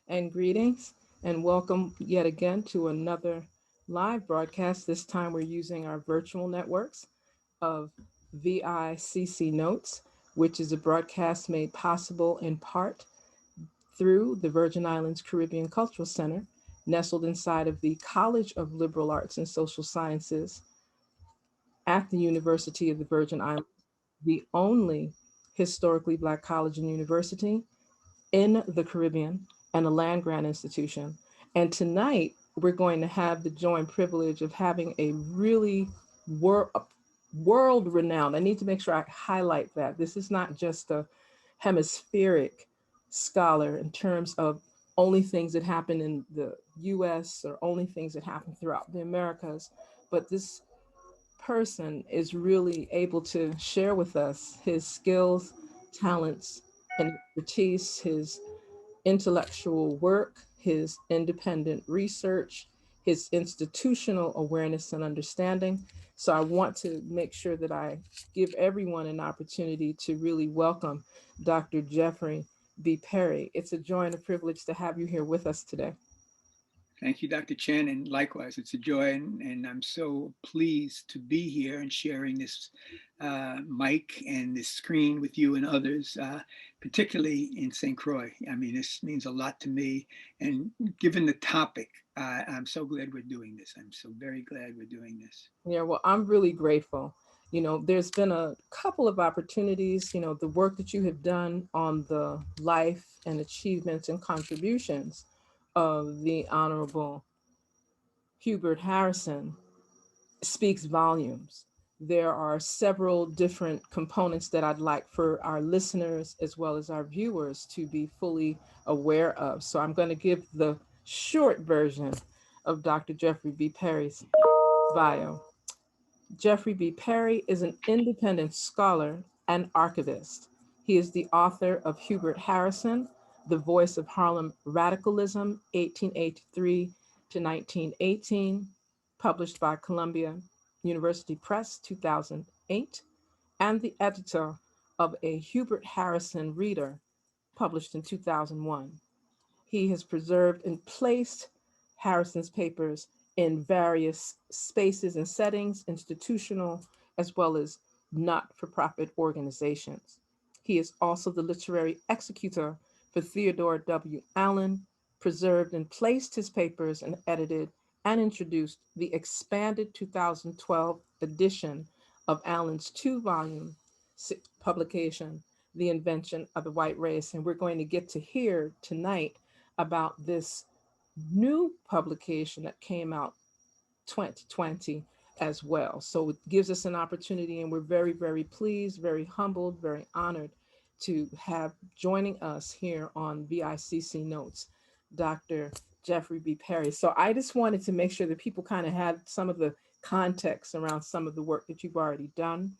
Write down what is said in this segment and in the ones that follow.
and greetings, and welcome yet again to another live broadcast. This time we're using our virtual networks of VICC Notes, which is a broadcast made possible in part through the Virgin Islands Caribbean Cultural Center, nestled inside of the College of Liberal Arts and Social Sciences at the University of the Virgin Islands, the only historically Black college and university in the Caribbean and a land grant institution. And tonight, we're going to have the joy and privilege of having a really wor- world renowned. I need to make sure I highlight that. This is not just a hemispheric scholar in terms of only things that happen in the US or only things that happen throughout the Americas, but this person is really able to share with us his skills, talents, and expertise, his intellectual work, his independent research, his institutional awareness and understanding. So I want to make sure that I give everyone an opportunity to really welcome Dr. Jeffrey B. Perry. It's a joy and a privilege to have you here with us today. Thank you, Dr. Chen, and likewise, it's a joy, and I'm so pleased to be here and sharing this mic and this screen with you and others, particularly in St. Croix. I mean, this means a lot to me, and given the topic, I'm so glad we're doing this. I'm so very glad we're doing this. Yeah, well, I'm really grateful. There's been a couple of opportunities, the work that you have done on the life and achievements and contributions of the Honorable Hubert Harrison speaks volumes. There are several different components that I'd like for our listeners as well as our viewers to be fully aware of. So I'm going to give the short version of Dr. Jeffrey B. Perry's bio. Jeffrey B. Perry is an independent scholar and archivist. He is the author of Hubert Harrison, The Voice of Harlem Radicalism, 1883 to 1918, published by Columbia University Press, 2008, and the editor of a Hubert Harrison Reader, published in 2001. He has preserved and placed Harrison's papers in various spaces and settings, institutional as well as not for profit organizations. He is also the literary executor for Theodore W. Allen, preserved and placed his papers and edited and introduced the expanded 2012 edition of Allen's two-volume publication, The Invention of the White Race. And we're going to get to hear tonight about this new publication that came out 2020 as well. So it gives us an opportunity, and we're very, very pleased, very humbled, very honored to have joining us here on VICC Notes, Dr. Jeffrey B. Perry. So I just wanted to make sure that people kind of had some of the context around some of the work that you've already done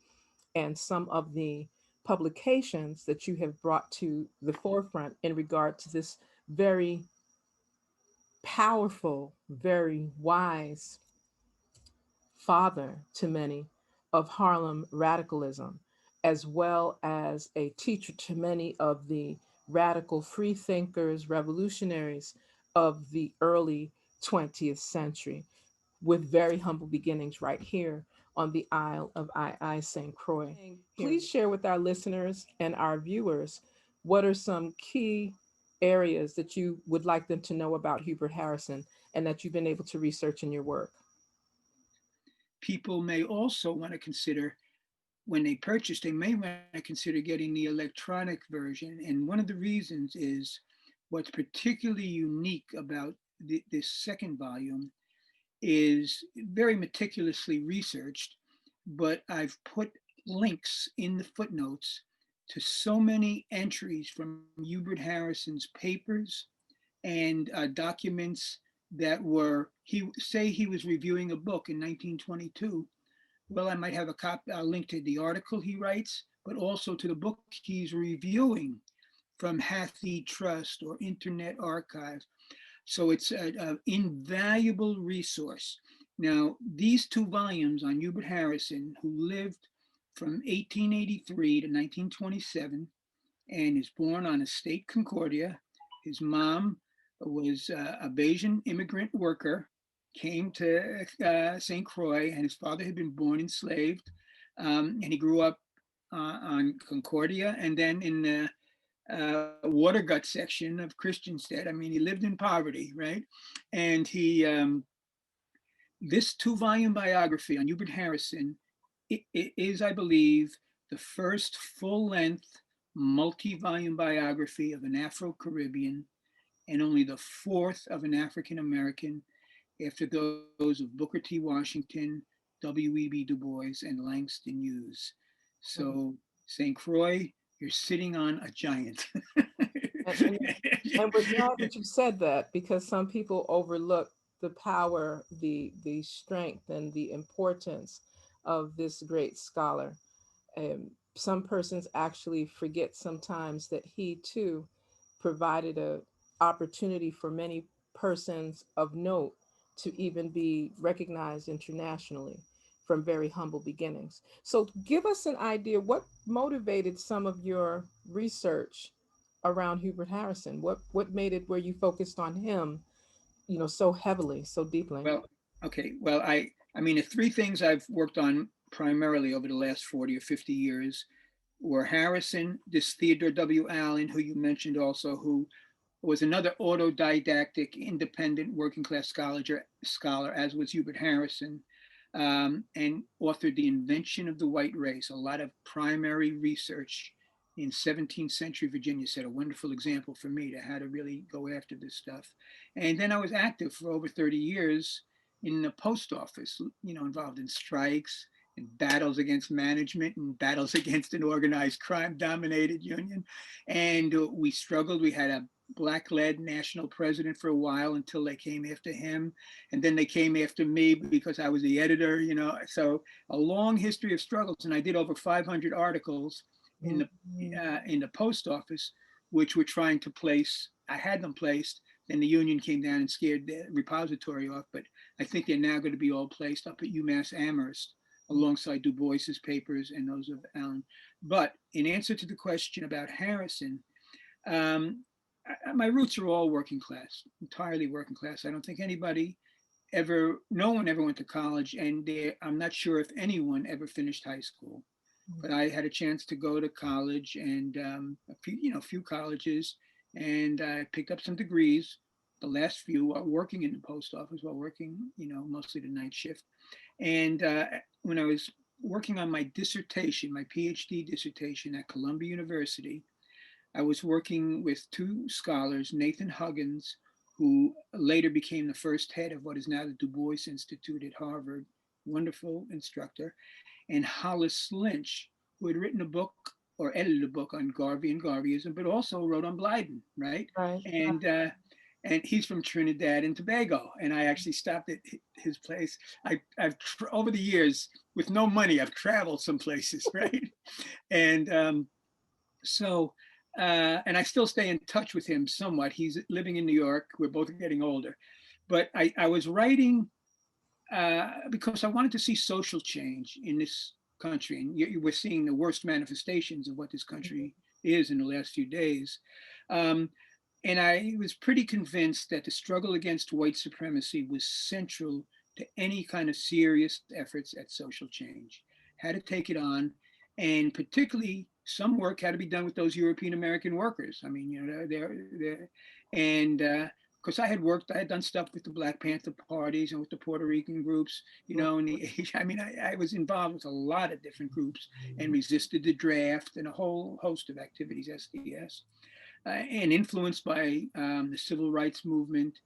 and some of the publications that you have brought to the forefront in regard to this very powerful, very wise father to many of Harlem radicalism, as well as a teacher to many of the radical free thinkers, revolutionaries of the early 20th century, with very humble beginnings right here on the Isle of St. Croix. Please share with our listeners and our viewers what are some key areas that you would like them to know about Hubert Harrison and that you've been able to research in your work. People may also want to consider when they purchase, they may want to consider getting the electronic version. And one of the reasons is what's particularly unique about this second volume is very meticulously researched, but I've put links in the footnotes to so many entries from Hubert Harrison's papers and documents that were, he was reviewing a book in 1922. Well, I might have a link to the article he writes, but also to the book he's reviewing from Hathi Trust or Internet Archives. So it's an invaluable resource. Now, these two volumes on Hubert Harrison, who lived from 1883 to 1927 and is born on Estate Concordia. His mom was a Bayesian immigrant worker, came to St. Croix, and his father had been born enslaved, and he grew up on Concordia, and then in the Watergut section of Christiansted. I mean, he lived in poverty, right? And this 2-volume biography on Hubert Harrison is, I believe, the first full-length multi-volume biography of an Afro-Caribbean, and only the fourth of an African American, after those of Booker T. Washington, W.E.B. Du Bois, and Langston Hughes. Mhm. So, St. Croix, you're sitting on a giant. And, and, and we're glad that you said that, because some people overlook the power, the strength, and the importance of this great scholar. Some persons actually forget sometimes that he too provided a opportunity for many persons of note to even be recognized internationally from very humble beginnings. So give us an idea, what motivated some of your research around Hubert Harrison? What made it where you focused on him, so heavily, so deeply? Well, okay. Well, I mean, the three things I've worked on primarily over the last 40 or 50 years were Harrison, this Theodore W. Allen, who you mentioned also, who was another autodidactic, independent working class scholar, as was Hubert Harrison, and authored The Invention of the White Race, a lot of primary research in 17th century Virginia, set a wonderful example for me to how to really go after this stuff. And then I was active for over 30 years in the post office, involved in strikes and battles against management and battles against an organized crime dominated union. And we struggled. We had a black led national president for a while until they came after him. And then they came after me because I was the editor, So a long history of struggles. And I did over 500 articles in the Mhm. in the post office, which were trying to place. I had them placed. Then the union came down and scared the repository off. But I think they're now going to be all placed up at UMass Amherst alongside Du Bois's papers and those of Allen. But in answer to the question about Harrison, um, my roots are all working class, entirely working class. I don't think no one ever went to college, and I'm not sure if anyone ever finished high school. But I had a chance to go to college and a few colleges, and I picked up some degrees. The last few while working in the post office, while working, mostly the night shift. And when I was working on my dissertation, my PhD dissertation at Columbia University, I was working with two scholars, Nathan Huggins, who later became the first head of what is now the Du Bois Institute at Harvard, wonderful instructor, and Hollis Lynch, who had written a book or edited a book on Garvey and Garveyism, but also wrote on Blyden, right? Right. And he's from Trinidad and Tobago. And I actually stopped at his place. I've over the years, with no money, I've traveled some places, right? And so, and I still stay in touch with him somewhat. He's living in New York. We're both getting older. But I was writing because I wanted to see social change in this country. And we're seeing the worst manifestations of what this country is in the last few days. Um, and I was pretty convinced that the struggle against white supremacy was central to any kind of serious efforts at social change. Had to take it on, and particularly some work had to be done with those European American workers. I mean, they're and because I had done stuff with the Black Panther parties and with the Puerto Rican groups, and I mean, I was involved with a lot of different groups and resisted the draft and a whole host of activities, SDS, and influenced by the civil rights movement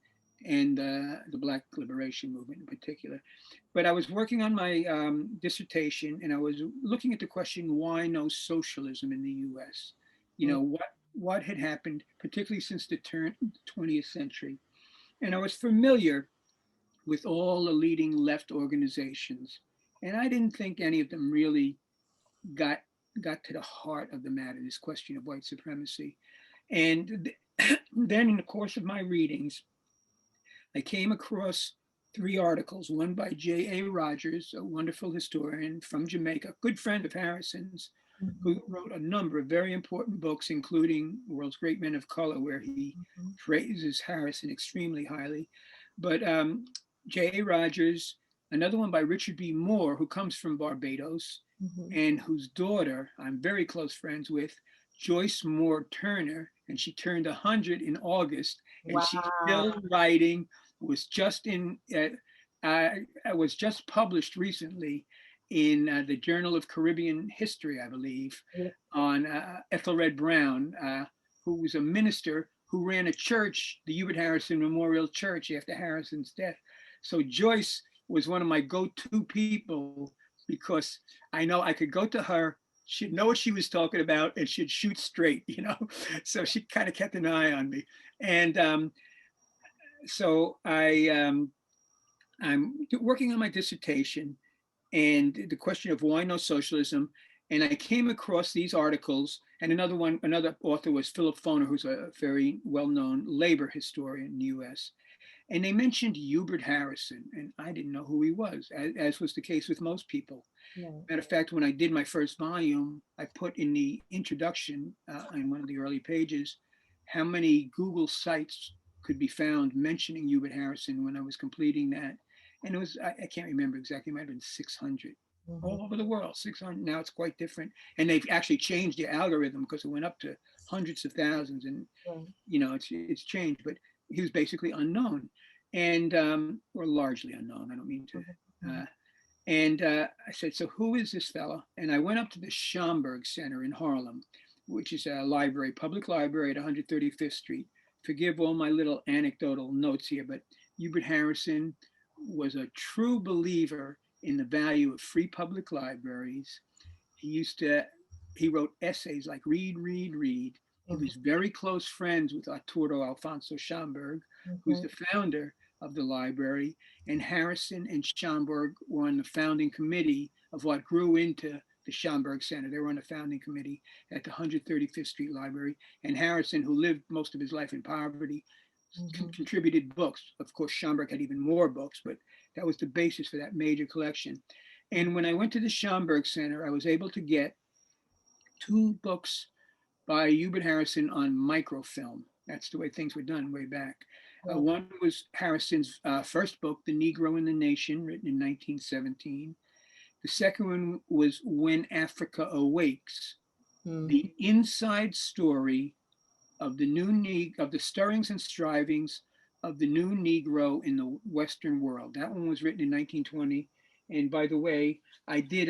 and the Black liberation movement in particular. But I was working on my dissertation, and I was looking at the question, why no socialism in the US? What had happened, particularly since the turn of the 20th century. And I was familiar with all the leading left organizations. And I didn't think any of them really got got to the heart of the matter, this question of white supremacy. And then in the course of my readings, I came across three articles, one by J.A. Rogers, a wonderful historian from Jamaica, good friend of Harrison's, who wrote a number of very important books, including World's Great Men of Color, where he praises Harrison extremely highly. But J.A. Rogers, another one by Richard B. Moore, who comes from Barbados, and whose daughter I'm very close friends with, Joyce Moore Turner, and she turned 100 in August, and Wow. she's still writing. Was just was just published recently in the Journal of Caribbean History, I believe, Yeah. on Ethelred Brown, who was a minister who ran a church, the Hubert Harrison Memorial Church, after Harrison's death. So Joyce was one of my go-to people because I know I could go to her, she'd know what she was talking about, and she'd shoot straight, you know? So she kind of kept an eye on me. And so I'm working on my dissertation and the question of why no socialism. And I came across these articles, and another author was Philip Foner, who's a very well-known labor historian in the US. And they mentioned Hubert Harrison, and I didn't know who he was, as was the case with most people. Yeah. Matter of fact, when I did my first volume, I put in the introduction in one of the early pages how many Google sites could be found mentioning Hubert Harrison when I was completing that. And it was, I can't remember exactly, it might have been 600 all over the world, 600. Now it's quite different. And they've actually changed the algorithm because it went up to hundreds of thousands. And, you know, it's changed, but he was basically unknown and, or largely unknown. I don't mean to. I said, so who is this fella? And I went up to the Schomburg Center in Harlem, which is a library, public library at 135th Street. Forgive all my little anecdotal notes here, but Hubert Harrison was a true believer in the value of free public libraries. He wrote essays like Read, Read, Read. He was very close friends with Arturo Alfonso Schomburg, who's the founder of the library. And Harrison and Schomburg were on the founding committee of what grew into the Schomburg Center. They were on the founding committee at the 135th Street Library. And Harrison, who lived most of his life in poverty, contributed books. Of course, Schomburg had even more books, but that was the basis for that major collection. And when I went to the Schomburg Center, I was able to get 2 books by Hubert Harrison on microfilm. That's the way things were done way back. One was Harrison's first book, The Negro in the Nation, written in 1917. The second one was When Africa Awakes, the inside story of the stirrings and strivings of the new Negro in the Western world. That one was written in 1920. And by the way, I did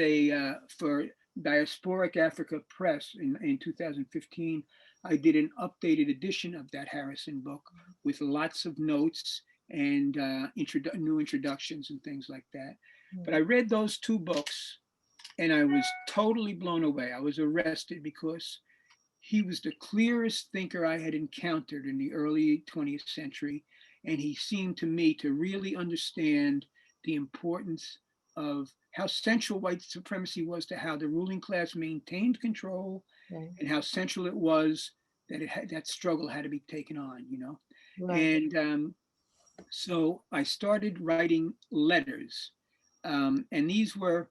for Diasporic Africa Press in 2015, I did an updated edition of that Harrison book with lots of notes and new introductions and things like that. But I read those 2 books and I was totally blown away. I was arrested because he was the clearest thinker I had encountered in the early 20th century. And he seemed to me to really understand the importance of how central white supremacy was to how the ruling class maintained control, and how central it was that that struggle had to be taken on, you know? And so I started writing letters. And these were,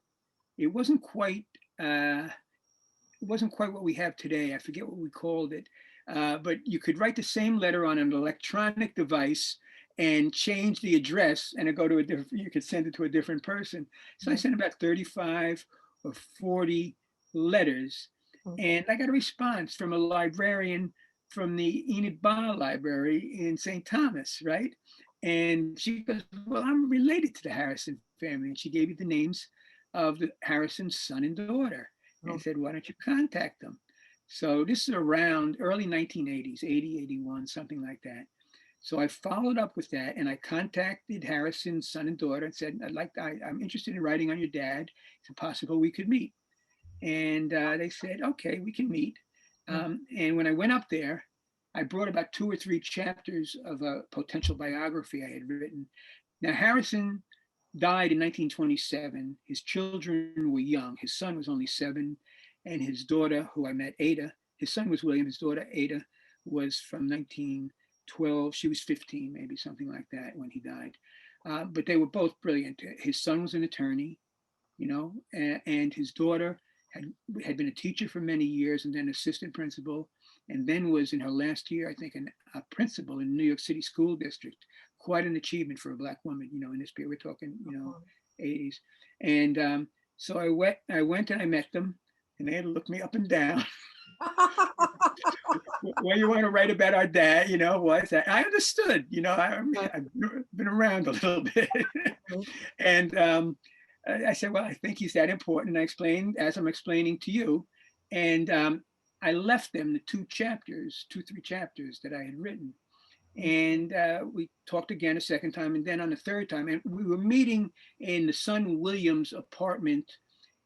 it wasn't quite what we have today. I forget what we called it, but you could write the same letter on an electronic device and change the address, and it go to a different. You could send it to a different person. So I sent about 35 or 40 letters, and I got a response from a librarian from the Enid Ba Library in St. Thomas, right? And she goes, "Well, I'm related to the Harrison family," and she gave me the names of the Harrison's son and daughter. And said, "Why don't you contact them?" So this is around early 1980s, 80, 81, something like that. So I followed up with that, and I contacted Harrison's son and daughter and said, I'm interested in writing on your dad. Is it possible we could meet? And they said, okay, we can meet. And when I went up there, I brought about 2 or 3 chapters of a potential biography I had written. Now, Harrison died in 1927. His children were young. His son was only 7, and his daughter, who I met, Ada, his son was William, his daughter, Ada, was from 1912. She was 15, maybe something like that when he died. But they were both brilliant. His son was an attorney, you know, and his daughter had been a teacher for many years and then assistant principal, and then was in her last year, I think, a principal in New York City school district. Quite an achievement for a Black woman, in this period. We're talking, 80s. And so I went and I met them, and they had to look me up and down. What you want to write about our dad, what's that? I understood, I've been around a little bit. And I said, well, I think he's that important. And I explained, as I'm explaining to you. And I left them the 3 chapters that I had written. And we talked again a second time, and then on the third time, and we were meeting in the Son Williams apartment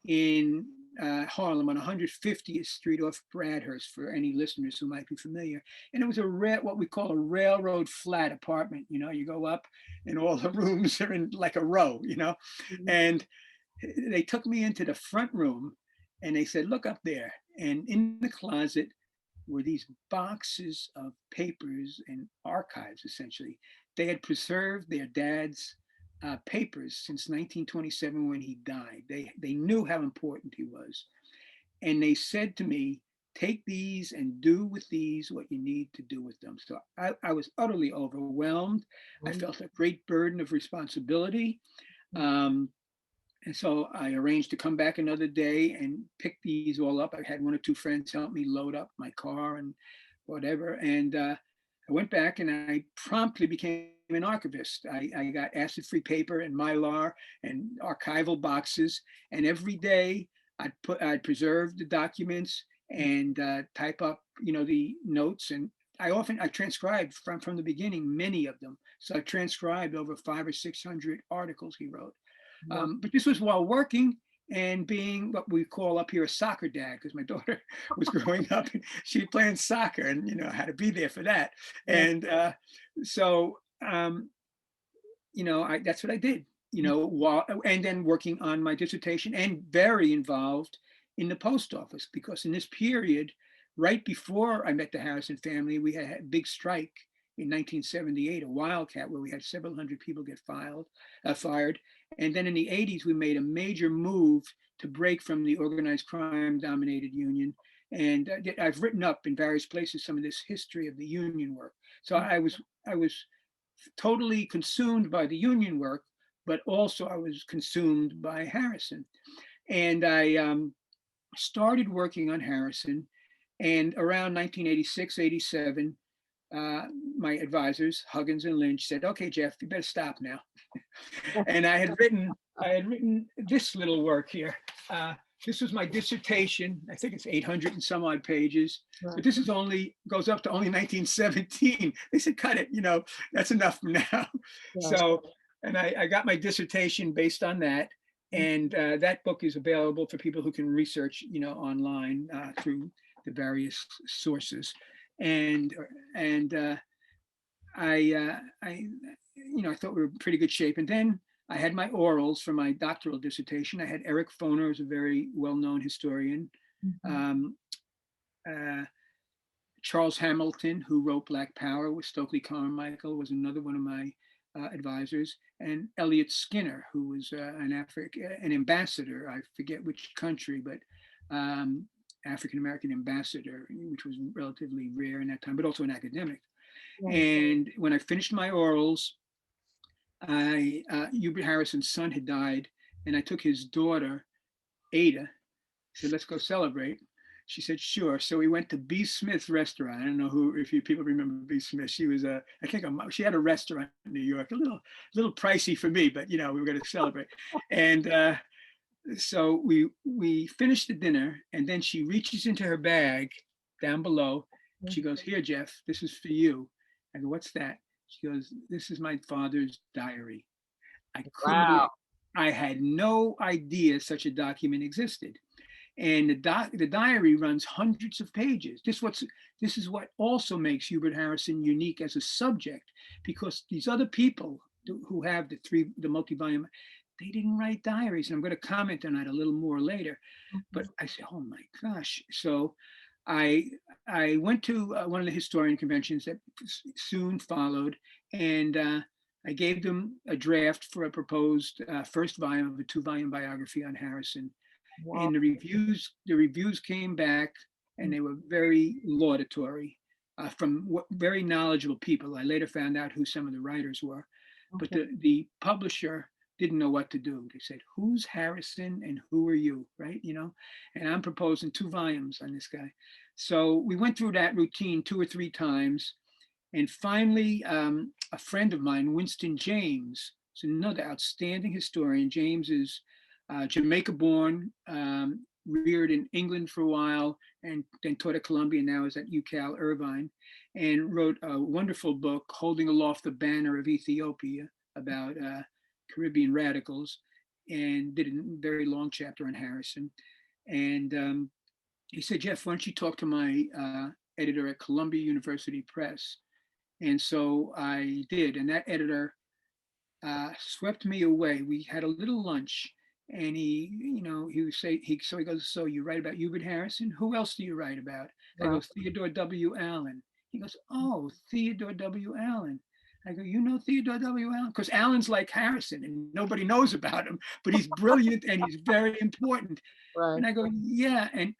in Harlem on 150th Street off Bradhurst, for any listeners who might be familiar. And it was what we call a railroad flat apartment. You go up and all the rooms are in like a row, and they took me into the front room and they said, look up there. And in the closet were these boxes of papers and archives, essentially. They had preserved their dad's papers since 1927 when he died. They knew how important he was. And they said to me, take these and do with these what you need to do with them. So I was utterly overwhelmed. I felt a great burden of responsibility. And so I arranged to come back another day and pick these all up. I had 1 or 2 friends help me load up my car and whatever. And I went back and I promptly became an archivist. I got acid-free paper and Mylar and archival boxes. And every day I'd preserve the documents and type up, the notes. And I transcribed from the beginning, many of them. So I transcribed over 500 or 600 articles he wrote. But this was while working and being what we call up here a soccer dad, because my daughter was growing up and she was playing soccer, and had to be there for that. And so that's what I did. And then working on my dissertation, and very involved in the post office, because in this period, right before I met the Harrison family, we had a big strike in 1978, a wildcat, where we had several hundred people get fired. And then in the 80s, we made a major move to break from the organized crime dominated union. And I've written up in various places some of this history of the union work. So I was totally consumed by the union work, but also I was consumed by Harrison. And I started working on Harrison. And around 1986, 87, my advisors, Huggins and Lynch, said, okay, Jeff, you better stop now. And I had written this little work here. This was my dissertation. I think it's 800 and some odd pages, but this goes up to only 1917. They said, cut it, that's enough for now. So, and I got my dissertation based on that. And that book is available for people who can research, online through the various sources. And I thought we were in pretty good shape. And then I had my orals for my doctoral dissertation. I had Eric Foner, who's a very well-known historian. Charles Hamilton, who wrote Black Power with Stokely Carmichael, was another one of my advisors. And Elliot Skinner, who was an ambassador, I forget which country, but African-American ambassador, which was relatively rare in that time, but also an academic. And when I finished my orals, Hubert Harrison's son had died, and I took his daughter, Ada, said, let's go celebrate. She said, sure. So we went to B. Smith's restaurant. I don't know if you people remember B. Smith. She was she had a restaurant in New York, a little pricey for me, but we were going to celebrate. And so we finished the dinner, and then she reaches into her bag down below. She goes, here, Jeff, this is for you. I go, what's that? She goes, this is my father's diary. I had no idea such a document existed. And the diary runs hundreds of pages. This is what also makes Hubert Harrison unique as a subject, because these other people who have the multi-volume, they didn't write diaries. And I'm going to comment on that a little more later. But I said, oh my gosh. So I went to one of the historian conventions that soon followed, and I gave them a draft for a proposed first volume of a 2-volume biography on Harrison. Wow. And the reviews came back, and they were very laudatory, from very knowledgeable people. I later found out who some of the writers were, but Okay. the publisher didn't know what to do. They said, "Who's Harrison and who are you?" Right? And I'm proposing 2 volumes on this guy. So we went through that routine 2 or 3 times, and finally, a friend of mine, Winston James, is another outstanding historian. James is Jamaica born, reared in England for a while, and then taught at Columbia, now is at UCal Irvine, and wrote a wonderful book, Holding Aloft the Banner of Ethiopia, about Caribbean radicals, and did a very long chapter on Harrison. And he said, "Jeff, why don't you talk to my editor at Columbia University Press?" And so I did. And that editor swept me away. We had a little lunch, and he would say, so he goes, "So you write about Hubert Harrison? Who else do you write about?" I Wow. go, "Theodore W. Allen." He goes, "Oh, Theodore W. Allen." I go, "You know Theodore W. Allen?" Because Allen's like Harrison and nobody knows about him, but he's brilliant and he's very important. Right. And I go, "Yeah." And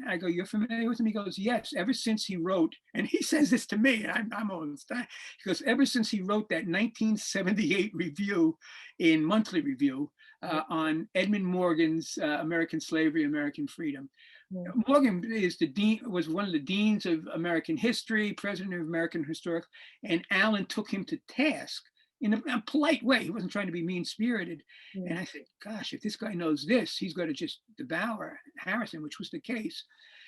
I go, "You're familiar with him?" He goes, "Yes, ever since he wrote," and he says this to me, and I'm almost dying. He goes, "Ever since he wrote that 1978 review in Monthly Review on Edmund Morgan's American Slavery, American Freedom." Yeah. Morgan was one of the deans of American history, president of American Historical, and Allen took him to task in a polite way. He wasn't trying to be mean-spirited. Yeah. And I said, "Gosh, if this guy knows this, he's going to just devour Harrison," which was the case.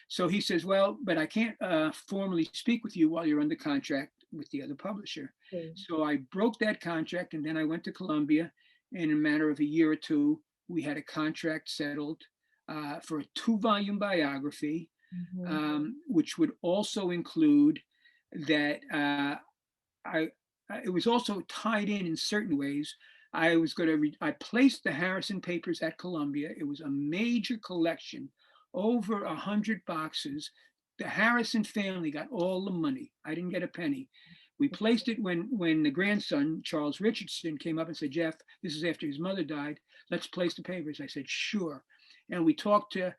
So he says, "Well, but I can't formally speak with you while you're under contract with the other publisher." Okay. So I broke that contract, and then I went to Columbia. And in a matter of a year or two, we had a contract settled for a 2-volume biography, Mhm. which would also include that I it was also tied in certain ways. I was going to I placed the Harrison papers at Columbia. It was a major collection, over 100 boxes. The Harrison family got all the money. I didn't get a penny. We placed it when the grandson, Charles Richardson, came up and said, "Jeff, this is after his mother died. Let's place the papers." I said, "Sure." And we talked to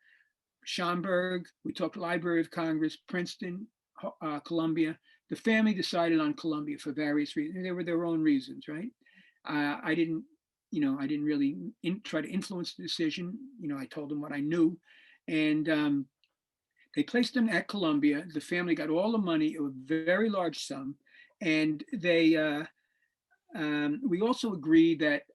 Schomburg, we talked Library of Congress, Princeton, Columbia. The family decided on Columbia for various reasons. They were their own reasons, right? I didn't really try to influence the decision. I told them what I knew, and they placed them at Columbia. The family got all the money, a very large sum, and we also agreed that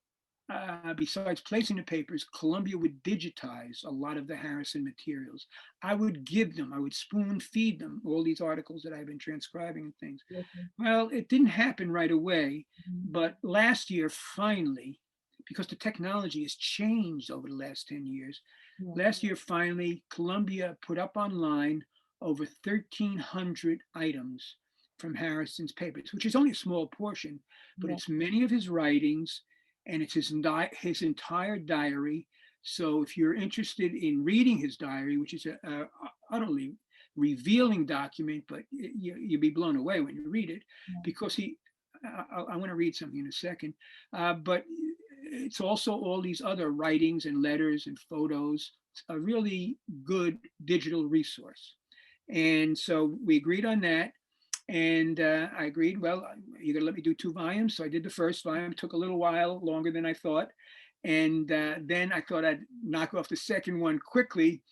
besides placing the papers, Columbia would digitize a lot of the Harrison materials. I would spoon feed them all these articles that I've been transcribing and things. Okay. Well, it didn't happen right away, Mhm. but last year, finally, because the technology has changed over the last 10 years, Yeah. last year, finally, Columbia put up online over 1,300 items from Harrison's papers, which is only a small portion, but Yeah. it's many of his writings, and it's his entire diary. So if you're interested in reading his diary, which is a utterly revealing document, but you'll be blown away when you read it, Yeah. because I want to read something in a second, but it's also all these other writings and letters and photos. It's a really good digital resource. And so we agreed on that. And I agreed, well, you're going to let me do 2 volumes. So I did the first volume. It took a little while, longer than I thought. And then I thought I'd knock off the second one quickly.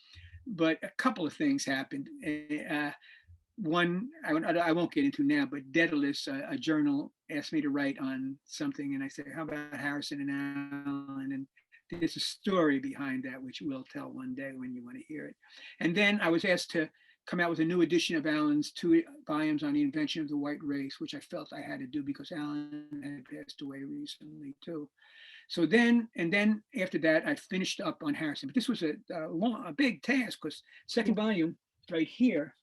But a couple of things happened. One, I won't get into now, but Daedalus, a journal, asked me to write on something. And I said, "How about Harrison and Allen?" And there's a story behind that, which we'll tell one day when you want to hear it. And then I was asked to come out with a new edition of Allen's 2 volumes on the invention of the white race, which I felt I had to do because Allen had passed away recently too. So then after that, I finished up on Harrison. But this was a big task, because second volume right here,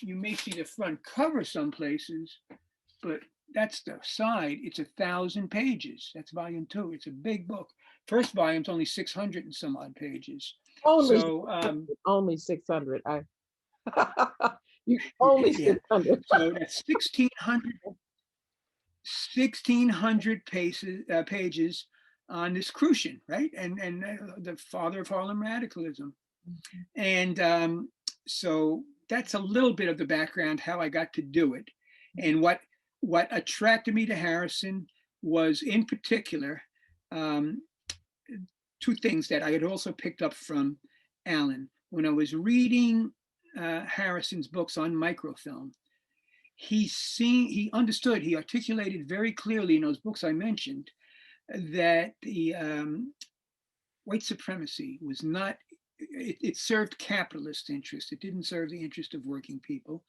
you may see the front cover some places, but that's the side. It's 1,000 pages. That's volume 2. It's a big book. First volume's only 600 and some odd pages. Only So 600, only 600. You only yeah, 600. so that's 1,600 pages on this Crucian, right? And the father of Harlem radicalism. Mhm. And so that's a little bit of the background, how I got to do it. And what attracted me to Harrison was, in particular, um, two things that I had also picked up from Alan. When I was reading Harrison's books on microfilm, he understood, he articulated very clearly in those books I mentioned that the white supremacy was not, it served capitalist interests. It didn't serve the interest of working people.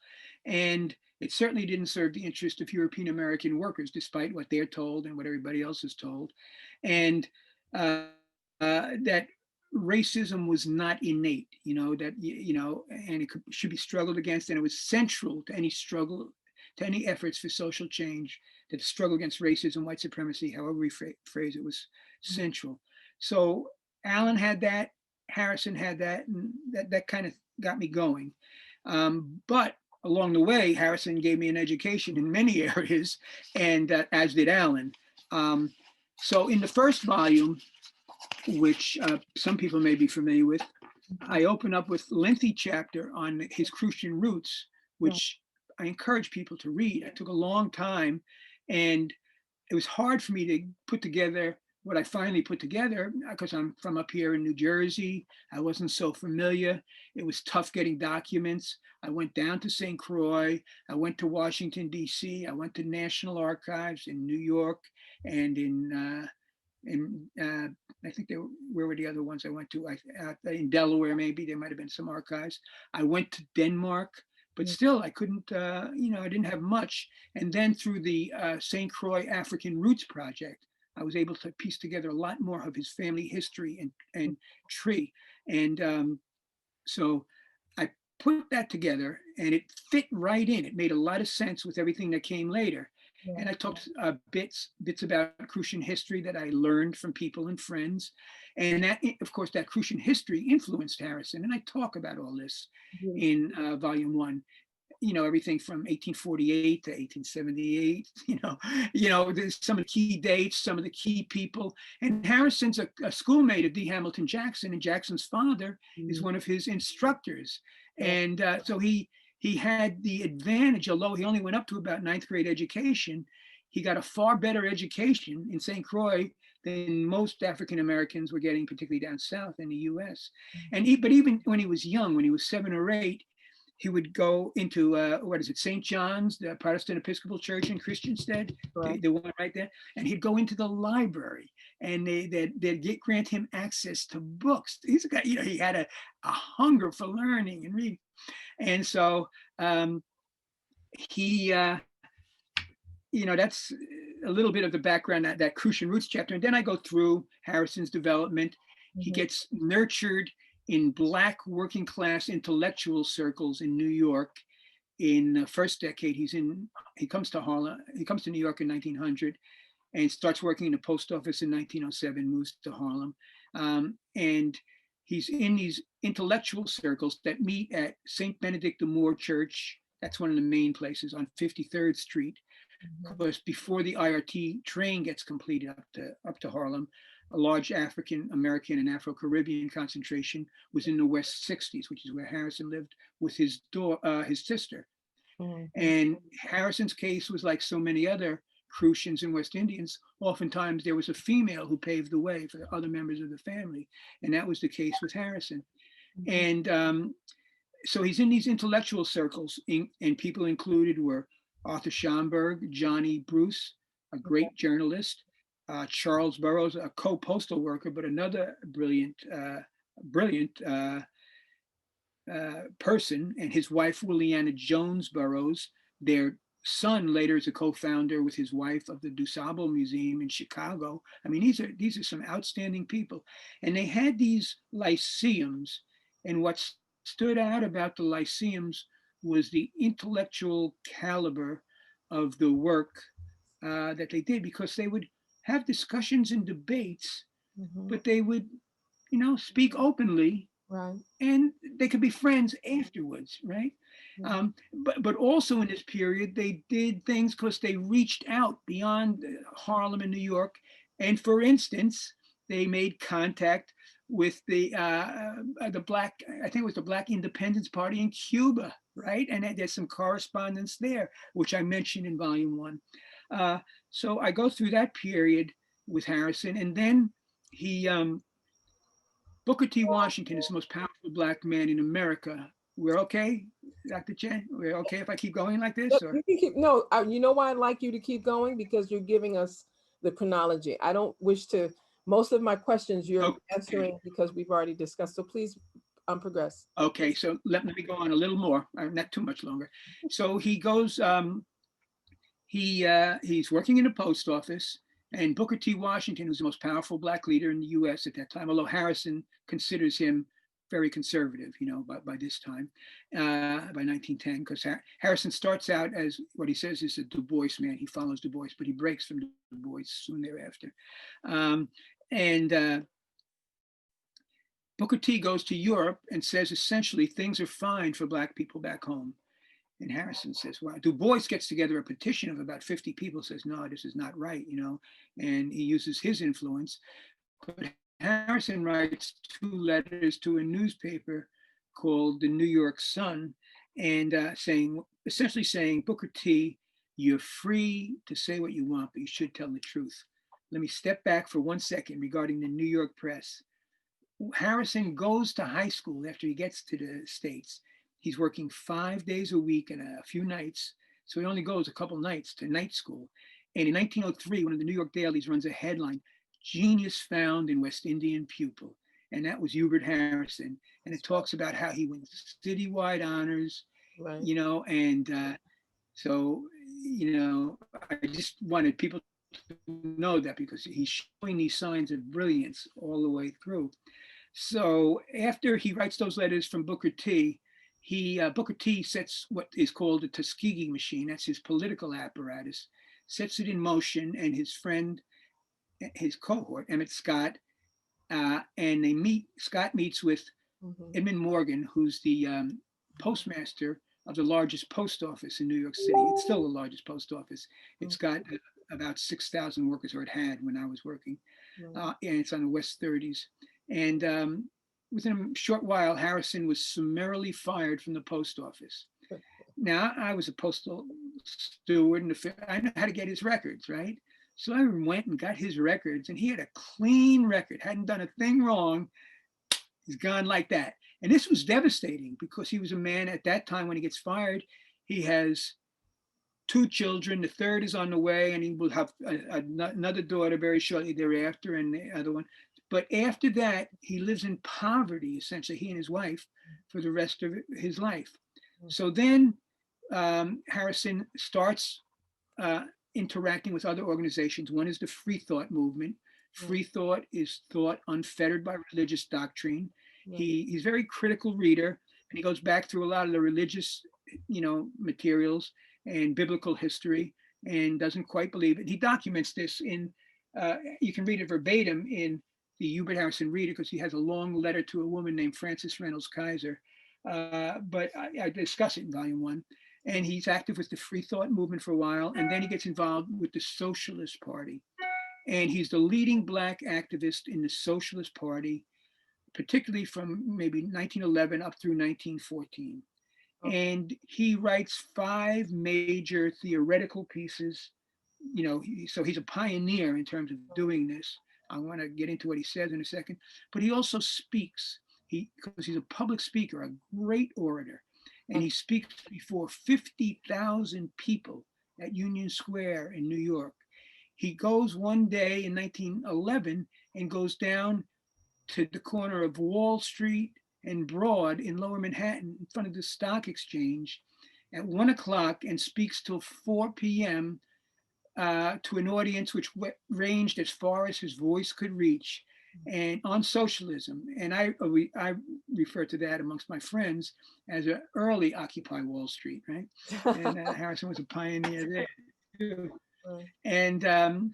And it certainly didn't serve the interest of European American workers, despite what they're told and what everybody else is told. And that racism was not innate, that, and it should be struggled against. And it was central to any struggle, to any efforts for social change, that the struggle against racism, white supremacy, however we phrase it, was central. So Alan had that, Harrison had that, and that kind of got me going. But along the way, Harrison gave me an education in many areas, and as did Alan. So in the first volume, which some people may be familiar with, I open up with a lengthy chapter on his Crucian roots, which I encourage people to read. It took a long time, and it was hard for me to put together what I finally put together, because I'm from up here in New Jersey. I wasn't so familiar. It was tough getting documents. I went down to St. Croix. I went to Washington, D.C. I went to National Archives in New York and I think where were the other ones I went to? In Delaware, maybe there might have been some archives. I went to Denmark, but still I couldn't, I didn't have much. And then through the St. Croix African Roots Project, I was able to piece together a lot more of his family history and tree. And so I put that together, and it fit right in. It made a lot of sense with everything that came later. And I talked bits about Crucian history that I learned from people and friends. And that, of course, that Crucian history influenced Harrison. And I talk about all this in volume 1. Everything from 1848 to 1878, some of the key dates, some of the key people. And Harrison's a schoolmate of D. Hamilton Jackson, and Jackson's father is one of his instructors. And so he had the advantage, although he only went up to about 9th grade education, he got a far better education in St. Croix than most African Americans were getting, particularly down south in the US. But even when he was young, when he was 7 or 8, he would go into, St. John's, the Protestant Episcopal Church in Christianstead, the one right there, and he'd go into the library, and they'd grant him access to books. He's a guy, he had a hunger for learning and reading. And so he, that's a little bit of the background, that Crucian Roots chapter. And then I go through Harrison's development. He gets nurtured in Black working class intellectual circles in New York. In the first decade, he comes to Harlem, he comes to New York in 1900 and starts working in the post office in 1907, moves to Harlem. And he's in these intellectual circles that meet at St. Benedict the Moor Church. That's one of the main places on 53rd Street. Because before the IRT train gets completed up to Harlem, a large African American and Afro-Caribbean concentration was in the West 60s, which is where Harrison lived with his sister. And Harrison's case was like so many other Crucians and West Indians. Oftentimes there was a female who paved the way for other members of the family. And that was the case with Harrison. And so he's in these intellectual circles, and people included were Arthur Schomburg, Johnny Bruce, a great journalist, Charles Burroughs, a co-postal worker, but another brilliant person, and his wife, Williana Jones Burroughs. Their son later is a co-founder with his wife of the DuSable Museum in Chicago. I mean, these are some outstanding people. And they had these lyceums, and what stood out about the lyceums was the intellectual caliber of the work that they did, because they would have discussions and debates, but they would, speak openly, and they could be friends afterwards, right? But also in this period, they did things because they reached out beyond Harlem and New York, And for instance, they made contact with the black, I think it was the Black Independence Party in Cuba, right? And there's some correspondence there, which I mentioned in volume 1. So I go through that period with Harrison, and then he Booker T. Washington is the most powerful black man in America. We're okay, Dr. Chen? We're okay if I keep going like this, Yep, or? you can keep, no, you know why I'd like you to keep going? Because you're giving us the chronology. I don't wish to, most of my questions you're Okay. answering because we've already discussed. So please progress. Okay, so let me go on a little more, not too much longer. So he goes, he's working in the post office, and Booker T. Washington was the most powerful black leader in the U.S. at that time, although Harrison considers him very conservative, by this time, by 1910, because Harrison starts out as what he says is a Du Bois man. He follows Du Bois, but he breaks from Du Bois soon thereafter. And Booker T goes to Europe and says essentially things are fine for black people back home. And Harrison says, well, Du Bois gets together a petition of about 50 people, says, no, this is not right, and he uses his influence. But Harrison writes 2 letters to a newspaper called the New York Sun, and essentially saying, Booker T, you're free to say what you want, but you should tell the truth. Let me step back for 1 second regarding the New York press. Harrison goes to high school after he gets to the States. He's working 5 days a week and a few nights. So he only goes a couple nights to night school. And in 1903, one of the New York dailies runs a headline, Genius Found in West Indian Pupil. And that was Hubert Harrison. And it talks about how he wins citywide honors, Right. And so, I just wanted people to know that because he's showing these signs of brilliance all the way through. So after he writes those letters from Booker T, Booker T sets what is called a Tuskegee machine. That's his political apparatus. Sets it in motion, and his friend, his cohort, Emmett Scott, and they meet. Scott meets with Edmund Morgan, who's the postmaster of the largest post office in New York City. It's still the largest post office. It's got about 6,000 workers, or it had when I was working, and it's on the West 30s. And within a short while, Harrison was summarily fired from the post office. Now, I was a postal steward, and I know how to get his records, right? So I went and got his records, and he had a clean record, hadn't done a thing wrong. He's gone like that. And this was devastating because he was a man at that time when he gets fired. He has 2 children. The third is on the way, and he will have another daughter very shortly thereafter, and the other one. But after that, he lives in poverty, essentially, he and his wife, for the rest of his life. So then Harrison starts interacting with other organizations. One is the Free Thought movement. Free thought is thought unfettered by religious doctrine. He's a very critical reader, and he goes back through a lot of the religious, materials and biblical history, and doesn't quite believe it. He documents this in, you can read it verbatim in the Hubert Harrison Reader, because he has a long letter to a woman named Frances Reynolds Kaiser. But I discuss it in volume 1. And he's active with the Free Thought movement for a while, and then he gets involved with the Socialist Party. And he's the leading black activist in the Socialist Party, particularly from maybe 1911 up through 1914. And he writes 5 major theoretical pieces. So he's a pioneer in terms of doing this. I want to get into what he says in a second, but he also speaks. Because he's a public speaker, a great orator, and he speaks before 50,000 people at Union Square in New York. He goes one day in 1911 and goes down to the corner of Wall Street and Broad in Lower Manhattan in front of the Stock Exchange at 1 o'clock and speaks till 4 p.m. To an audience which ranged as far as his voice could reach, and on socialism. And I refer to that amongst my friends as an early Occupy Wall Street, right? And Harrison was a pioneer there too. And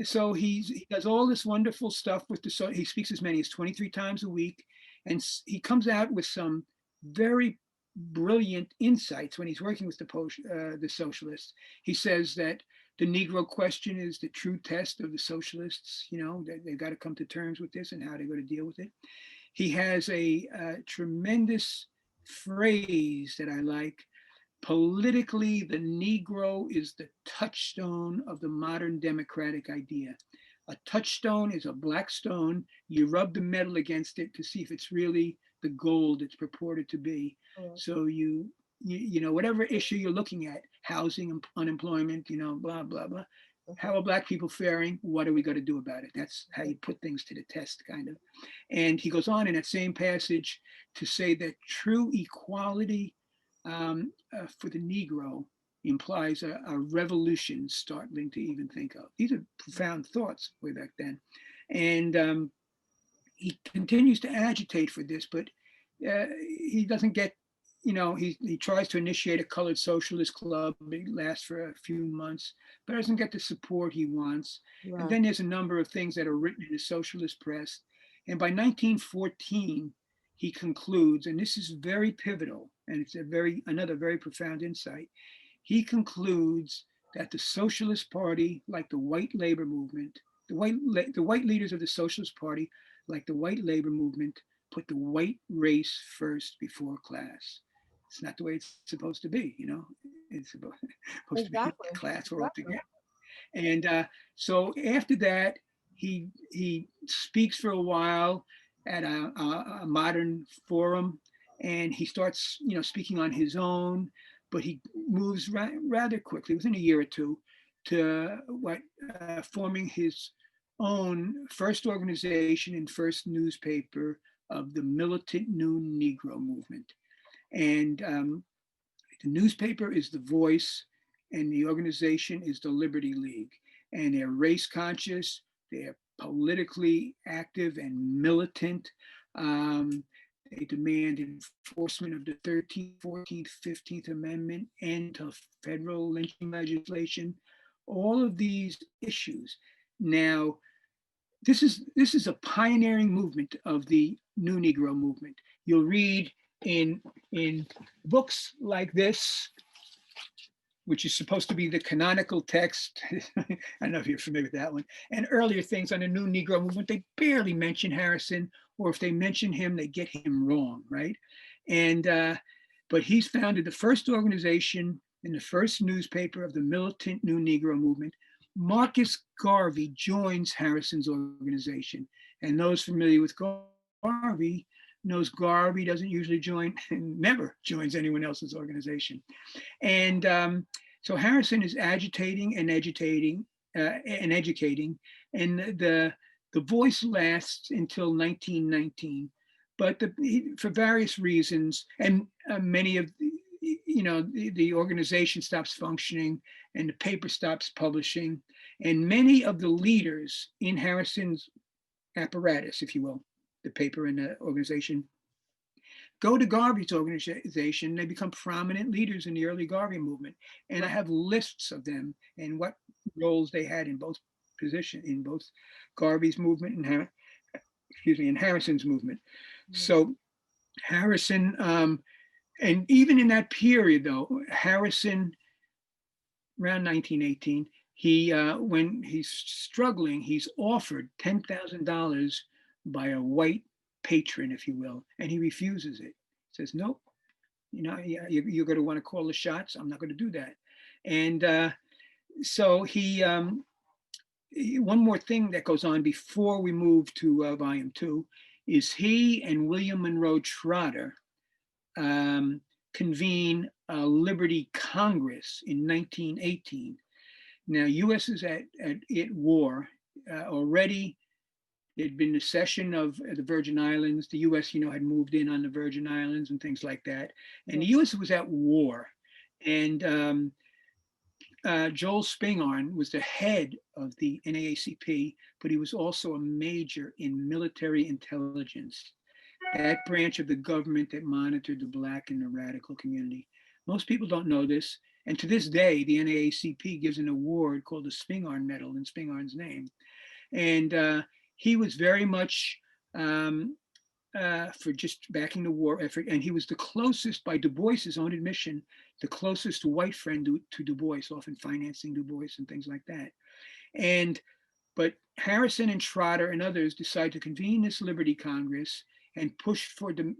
so he does all this wonderful stuff with he speaks as many as 23 times a week, and he comes out with some very brilliant insights when he's working with the socialists. He says that the Negro question is the true test of the socialists. They've got to come to terms with this and how they're going to deal with it. He has a tremendous phrase that I like. Politically, the Negro is the touchstone of the modern democratic idea. A touchstone is a black stone. You rub the metal against it to see if it's really the gold it's purported to be. So whatever issue you're looking at, housing, unemployment, blah, blah, blah. How are Black people faring? What are we going to do about it? That's how you put things to the test, kind of. And he goes on in that same passage to say that true equality for the Negro implies a revolution startling to even think of. These are profound thoughts way back then. And he continues to agitate for this, but he doesn't get, he tries to initiate a colored socialist club. It lasts for a few months, but doesn't get the support he wants. Right. And then there's a number of things that are written in the socialist press. And by 1914, he concludes, and this is very pivotal, and it's another very profound insight. He concludes that the Socialist Party, like the white labor movement, the white leaders of the Socialist Party, like the white labor movement, put the white race first before class. It's not the way it's supposed to be, It's supposed to be class or altogether. And so after that, he speaks for a while at a modern forum, and he starts, speaking on his own, but he moves rather quickly, within a year or two, to forming his own first organization and first newspaper of the militant New Negro movement. And the newspaper is the Voice, and the organization is the Liberty League. And they're race conscious, they're politically active and militant. They demand enforcement of the 13th, 14th, 15th Amendment, end to federal lynching legislation, all of these issues. Now, this is a pioneering movement of the New Negro movement. You'll read in books like this, which is supposed to be the canonical text. I don't know if you're familiar with that one. And earlier things on the New Negro movement, they barely mention Harrison, or if they mention him, they get him wrong, right? And but he's founded the first organization and the first newspaper of the militant New Negro movement. Marcus Garvey joins Harrison's organization, and those familiar with Garvey knows Garvey doesn't usually join, never joins anyone else's organization. And so Harrison is agitating and educating, and the Voice lasts until 1919. But for various reasons, and many of the organization stops functioning and the paper stops publishing, and many of the leaders in Harrison's apparatus, if you will, the paper and the organization, go to Garvey's organization. They become prominent leaders in the early Garvey movement. And I have lists of them and what roles they had in both positions, in both Garvey's movement and Harrison's movement. Mm-hmm. So Harrison, and even in that period though, Harrison, around 1918, when he's struggling, he's offered $10,000 by a white patron, if you will, and he refuses it. He says, nope, you're going to want to call the shots. I'm not going to do that. And so he, one more thing that goes on before we move to volume 2 is he and William Monroe Trotter convene a Liberty Congress in 1918. Now, U.S. is at war already. There'd been the cession of the Virgin Islands. The U.S., had moved in on the Virgin Islands and things like that. And the U.S. was at war. And Joel Spingarn was the head of the NAACP, but he was also a major in military intelligence, that branch of the government that monitored the Black and the radical community. Most people don't know this. And to this day, the NAACP gives an award called the Spingarn Medal in Spingarn's name. And he was very much for just backing the war effort. And he was the closest, by Du Bois's own admission, the closest white friend to Du Bois, often financing Du Bois and things like that. And but Harrison and Trotter and others decide to convene this Liberty Congress and push for the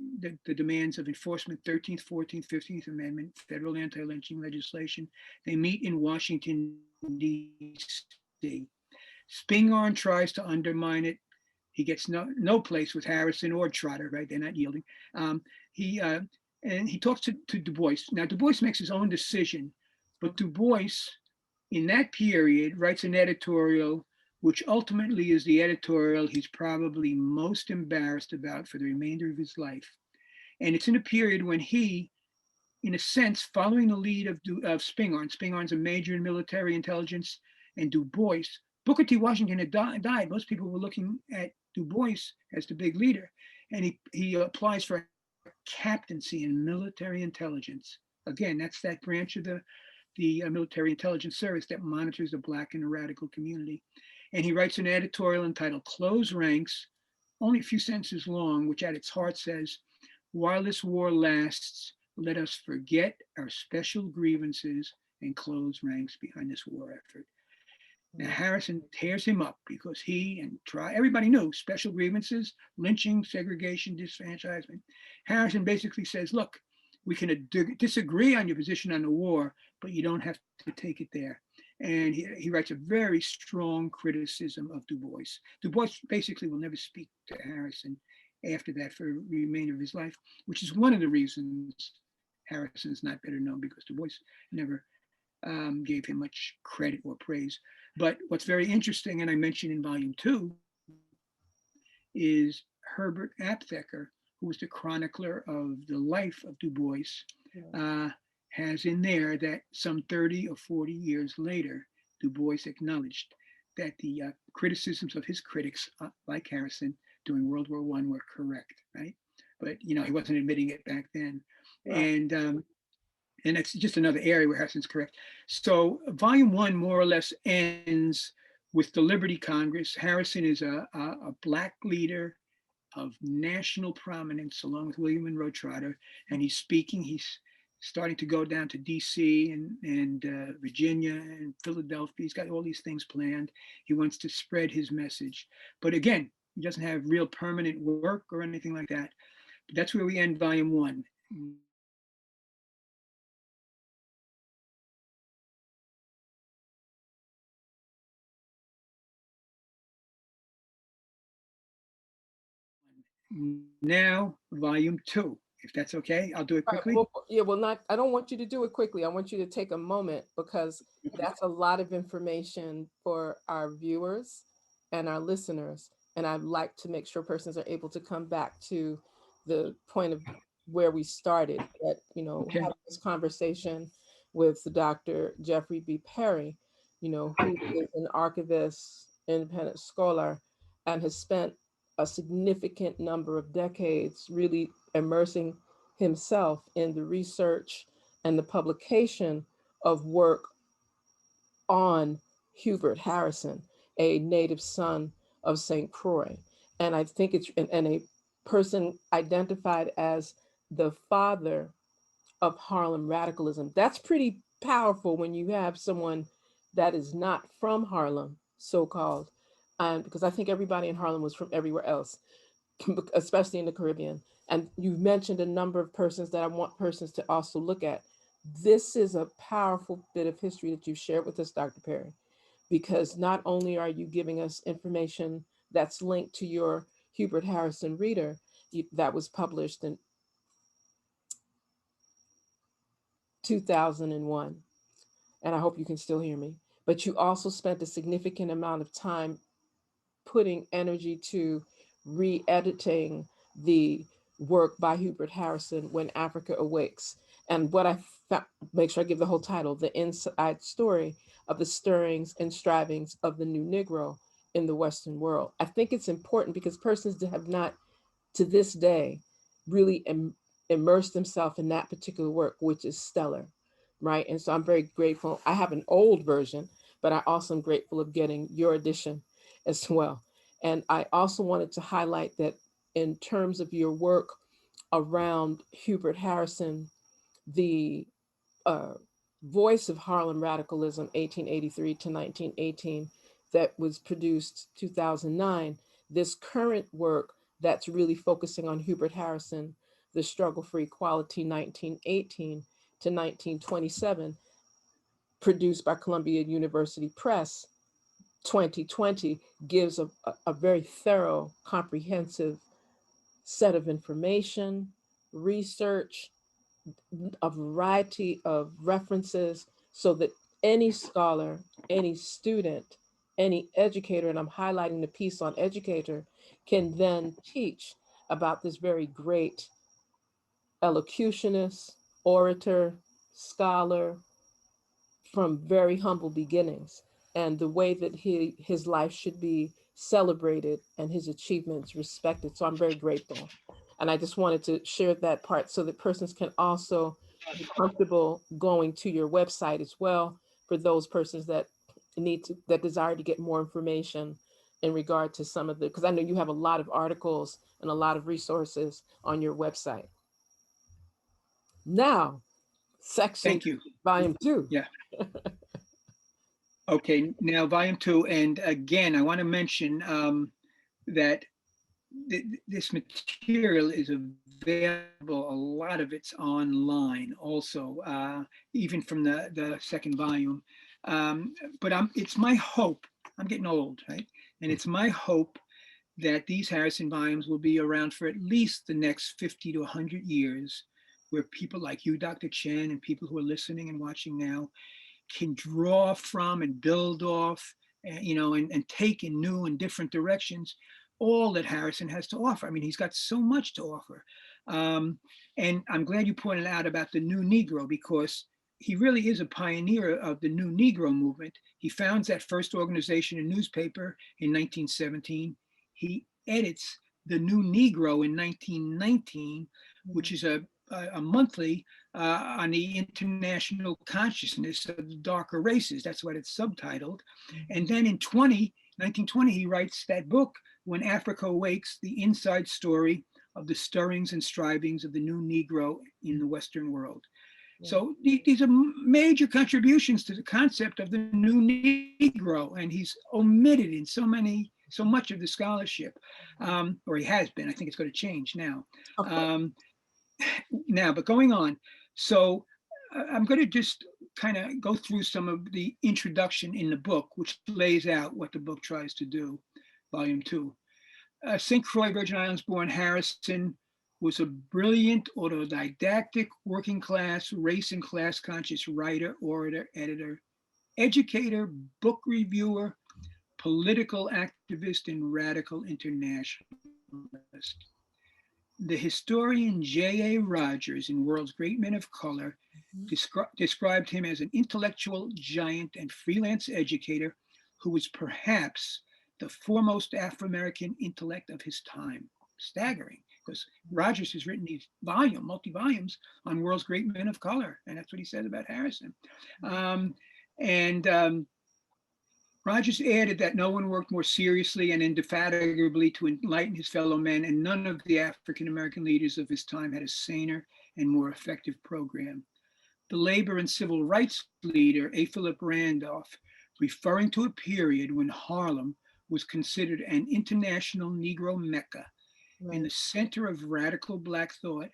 demands of enforcement 13th, 14th, 15th Amendment, federal anti-lynching legislation. They meet in Washington, D.C. Spingarn tries to undermine it. He gets no place with Harrison or Trotter, right? They're not yielding. Um, he and he talks to Du Bois. Now Du Bois makes his own decision, but Du Bois, in that period, writes an editorial, which ultimately is the editorial he's probably most embarrassed about for the remainder of his life. And it's in a period when he, in a sense, following the lead of Spingarn. Spingarn's a major in military intelligence, and Du Bois. Booker T. Washington had died. Most people were looking at Du Bois as the big leader, and he applies for captaincy in military intelligence. Again, that's that branch of the military intelligence service that monitors the Black and the radical community. And he writes an editorial entitled "Close Ranks," only a few sentences long, which at its heart says, "While this war lasts, let us forget our special grievances and close ranks behind this war effort." Now, Harrison tears him up because he and everybody knew special grievances, lynching, segregation, disfranchisement. Harrison basically says, look, we can disagree on your position on the war, but you don't have to take it there. And he writes a very strong criticism of Du Bois. Du Bois basically will never speak to Harrison after that for the remainder of his life, which is one of the reasons Harrison's not better known, because Du Bois never gave him much credit or praise. But what's very interesting, and I mentioned in volume 2, is Herbert Aptheker, who was the chronicler of the life of Du Bois, has in there that some 30 or 40 years later, Du Bois acknowledged that the criticisms of his critics, like Harrison, during World War I were correct, right? But, he wasn't admitting it back then. Right. And that's just another area where Harrison's correct. So volume 1 more or less ends with the Liberty Congress. Harrison is a Black leader of national prominence, along with William Monroe Trotter, and he's speaking. He's starting to go down to D.C. and Virginia and Philadelphia. He's got all these things planned. He wants to spread his message. But again, he doesn't have real permanent work or anything like that. But that's where we end volume 1. Now, volume 2, if that's okay. I'll do it quickly. I don't want you to do it quickly. I want you to take a moment, because that's a lot of information for our viewers and our listeners. And I'd like to make sure persons are able to come back to the point of where we started, that, Okay. having this conversation with Dr. Jeffrey B. Perry, who is an archivist, independent scholar, and has spent a significant number of decades really immersing himself in the research and the publication of work on Hubert Harrison, a native son of St. Croix. And I think and a person identified as the father of Harlem radicalism. That's pretty powerful when you have someone that is not from Harlem, so called, because I think everybody in Harlem was from everywhere else, especially in the Caribbean. And you've mentioned a number of persons that I want persons to also look at. This is a powerful bit of history that you've shared with us, Dr. Perry, because not only are you giving us information that's linked to your Hubert Harrison reader that was published in 2001, and I hope you can still hear me, but you also spent a significant amount of time putting energy to re-editing the work by Hubert Harrison, When Africa Awakes. And what I found, make sure I give the whole title, The Inside Story of the Stirrings and Strivings of the New Negro in the Western World. I think it's important because persons that have not, to this day, really immersed themselves in that particular work, which is stellar, right? And so I'm very grateful. I have an old version, but I also am grateful of getting your edition as well. And I also wanted to highlight that in terms of your work around Hubert Harrison, the uh, voice of Harlem radicalism, 1883 to 1918, that was produced 2009. This current work that's really focusing on Hubert Harrison, the struggle for equality, 1918 to 1927, produced by Columbia University Press, 2020, gives a very thorough, comprehensive set of information, research, a variety of references, so that any scholar, any student, any educator, and I'm highlighting the piece on educator, can then teach about this very great elocutionist, orator, scholar, from very humble beginnings, and the way that his life should be celebrated and his achievements respected. So I'm very grateful. And I just wanted to share that part so that persons can also be comfortable going to your website as well, for those persons that that desire to get more information in regard to some of the, because I know you have a lot of articles and a lot of resources on your website. Now, section Thank you. volume 2. Yeah. Okay, now volume 2. And again, I want to mention that this material is available. A lot of it's online also, even from the second volume. But it's my hope, I'm getting old, right? And it's my hope that these Harrison volumes will be around for at least the next 50 to 100 years, where people like you, Dr. Chen, and people who are listening and watching now can draw from and build off, and take in new and different directions all that Harrison has to offer. I mean, he's got so much to offer. And I'm glad you pointed out about the New Negro, because he really is a pioneer of the New Negro movement. He founds that first organization and newspaper in 1917. He edits the New Negro in 1919, which is a monthly on the international consciousness of the darker races. That's what it's subtitled. And then in 1920, he writes that book, When Africa Awakes, the inside story of the stirrings and strivings of the new Negro in the Western world. So these are major contributions to the concept of the new Negro, and he's omitted in so much of the scholarship, or he has been. I think it's going to change now. But going on. So I'm going to just kind of go through some of the introduction in the book, which lays out what the book tries to do, volume 2. St. Croix, Virgin Islands born Harrison was a brilliant, autodidactic, working class, race and class conscious writer, orator, editor, educator, book reviewer, political activist, and radical internationalist. The historian J.A. Rogers, in World's Great Men of Color, described him as an intellectual giant and freelance educator who was perhaps the foremost Afro-American intellect of his time. Staggering, because Rogers has written these multi-volumes on World's Great Men of Color, and that's what he said about Harrison. Rogers added that no one worked more seriously and indefatigably to enlighten his fellow men, and none of the African-American leaders of his time had a saner and more effective program. The labor and civil rights leader, A. Philip Randolph, referring to a period when Harlem was considered an international Negro Mecca in the center of radical Black thought,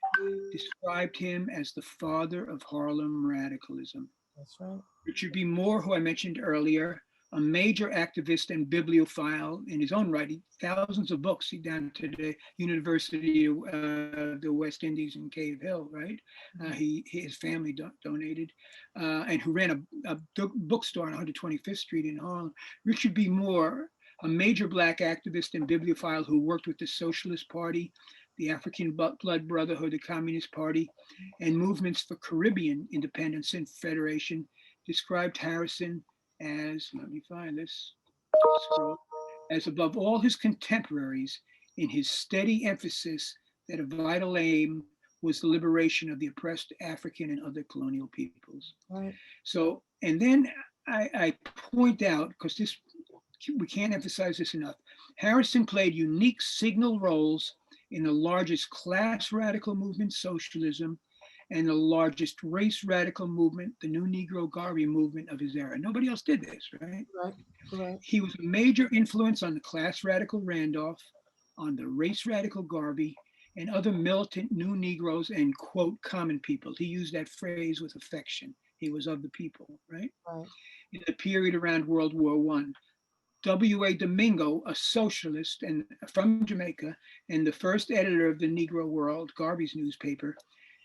described him as the father of Harlem radicalism. That's right. Richard B. Moore, who I mentioned earlier, a major activist and bibliophile in his own right, thousands of books down to the University of the West Indies in Cave Hill, right? His family donated, and who ran a bookstore on 125th Street in Harlem. Richard B. Moore, a major Black activist and bibliophile who worked with the Socialist Party, the African Blood Brotherhood, the Communist Party, and movements for Caribbean independence and federation, described Harrison as, let me find this, scroll, as above all his contemporaries in his steady emphasis that a vital aim was the liberation of the oppressed African and other colonial peoples. Right. So, and then I point out, because we can't emphasize this enough, Harrison played unique signal roles in the largest class radical movement, socialism, and the largest race radical movement, the New Negro Garvey movement of his era. Nobody else did this, right? Right. Right. He was a major influence on the class radical Randolph, on the race radical Garvey, and other militant new Negroes and, quote, common people. He used that phrase with affection. He was of the people, right? Right. In the period around World War One. W.A. Domingo, a socialist and from Jamaica, and the first editor of the Negro World, Garvey's newspaper,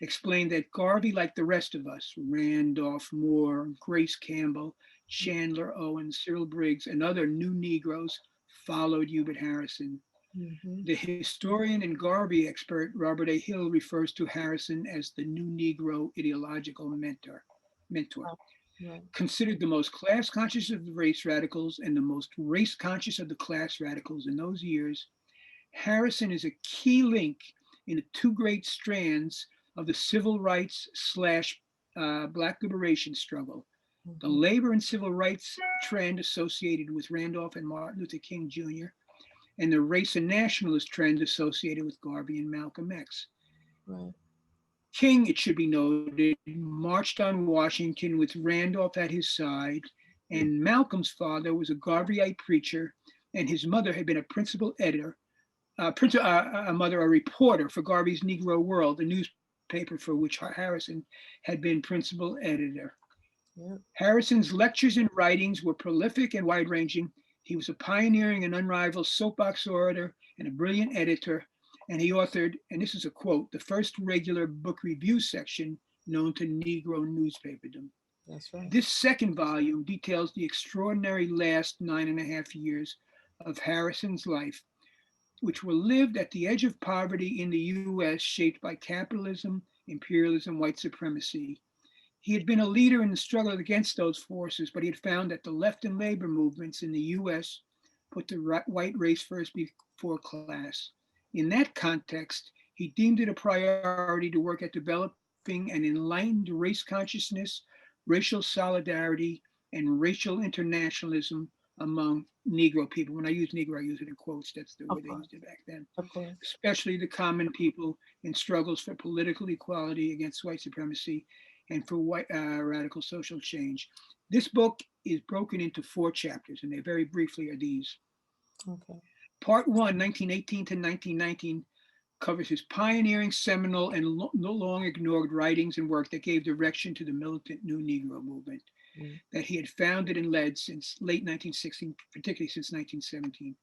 explained that Garvey, like the rest of us, Randolph Moore, Grace Campbell, Chandler Owens, Cyril Briggs, and other new Negroes, followed Hubert Harrison. Mm-hmm. The historian and Garvey expert Robert A. Hill refers to Harrison as the new Negro ideological mentor. Right. Right. Considered the most class conscious of the race radicals and the most race conscious of the class radicals in those years, Harrison is a key link in the two great strands of the civil rights slash Black liberation struggle. The Mm-hmm. labor and civil rights trend associated with Randolph and Martin Luther King Jr., and the race and nationalist trend associated with Garvey and Malcolm X. Right. King, it should be noted, marched on Washington with Randolph at his side, and Malcolm's father was a Garveyite preacher, and his mother had been a principal editor, a reporter for Garvey's Negro World, the newspaper for which Harrison had been principal editor. Yeah. Harrison's lectures and writings were prolific and wide-ranging. He was a pioneering and unrivaled soapbox orator and a brilliant editor, and he authored, and this is a quote, the first regular book review section known to Negro newspaperdom. That's right. This second volume details the extraordinary last 9.5 years of Harrison's life, which were lived at the edge of poverty in the US, shaped by capitalism, imperialism, white supremacy. He had been a leader in the struggle against those forces, but he had found that the left and labor movements in the US put the white race first before class. In that context, he deemed it a priority to work at developing an enlightened race consciousness, racial solidarity, and racial internationalism among Negro people. When I use Negro, I use it in quotes. That's the way they used it back then. Of course. Especially the common people in struggles for political equality against white supremacy and for white radical social change. This book is broken into 4 chapters, and they very briefly are these. Okay. Part 1, 1918 to 1919, covers his pioneering, seminal, and long ignored writings and work that gave direction to the militant New Negro movement that he had founded and led since late 1916, particularly since 1917.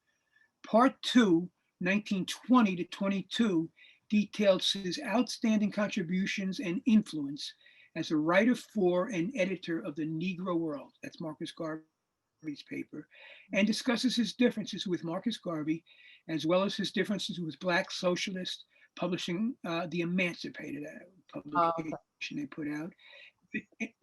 Part 2, 1920 to 22, details his outstanding contributions and influence as a writer for and editor of the Negro World, that's Marcus Garvey's paper, and discusses his differences with Marcus Garvey, as well as his differences with Black socialists publishing the Emancipated publication they put out,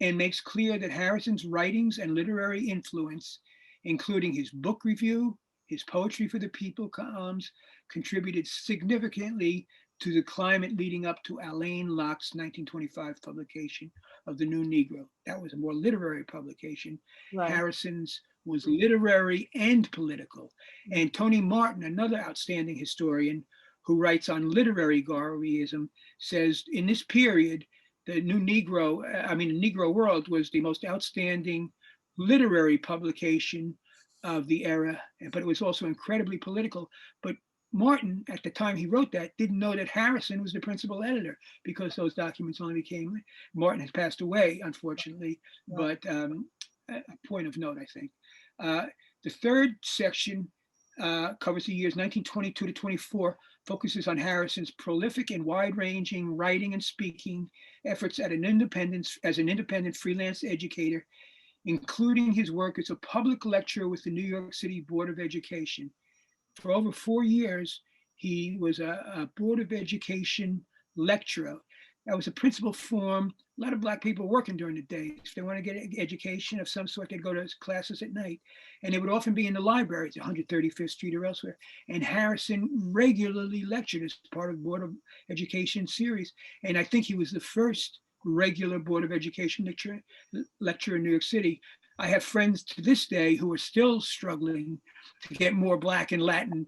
and makes clear that Harrison's writings and literary influence, including his book review, his Poetry for the People columns, contributed significantly to the climate leading up to Alain Locke's 1925 publication of The New Negro. That was a more literary publication. Right. Harrison's was literary and political. And Tony Martin, another outstanding historian who writes on literary Garveyism, says in this period, the Negro World was the most outstanding literary publication of the era, but it was also incredibly political. But Martin, at the time he wrote that, didn't know that Harrison was the principal editor, because those documents only became, Martin has passed away, unfortunately, but a point of note, I think. The third section covers the years 1922 to 24, focuses on Harrison's prolific and wide-ranging writing and speaking efforts as an independent freelance educator, including his work as a public lecturer with the New York City Board of Education. For over 4 years, he was a Board of Education lecturer. That was a principal form. A lot of Black people working during the day. If they want to get education of some sort, they'd go to classes at night. And they would often be in the libraries, 135th Street or elsewhere. And Harrison regularly lectured as part of Board of Education series. And I think he was the first regular Board of Education lecturer in New York City. I have friends to this day who are still struggling to get more Black and Latin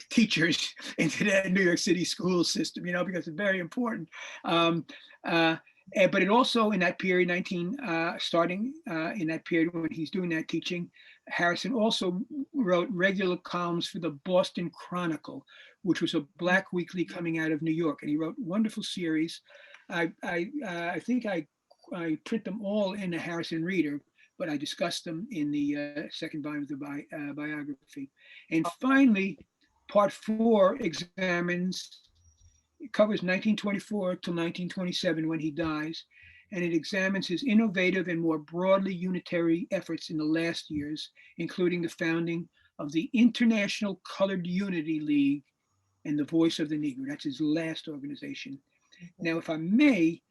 teachers into the New York City school system, because it's very important. But it also, in that period, starting in that period when he's doing that teaching, Harrison also wrote regular columns for the Boston Chronicle, which was a Black weekly coming out of New York, and he wrote wonderful series. I think I print them all in the Harrison Reader, but I discussed them in the second volume of the biography. And finally, part 4 covers 1924 to 1927 when he dies, and it examines his innovative and more broadly unitary efforts in the last years, including the founding of the International Colored Unity League and the Voice of the Negro. That's his last organization. Now, if I may,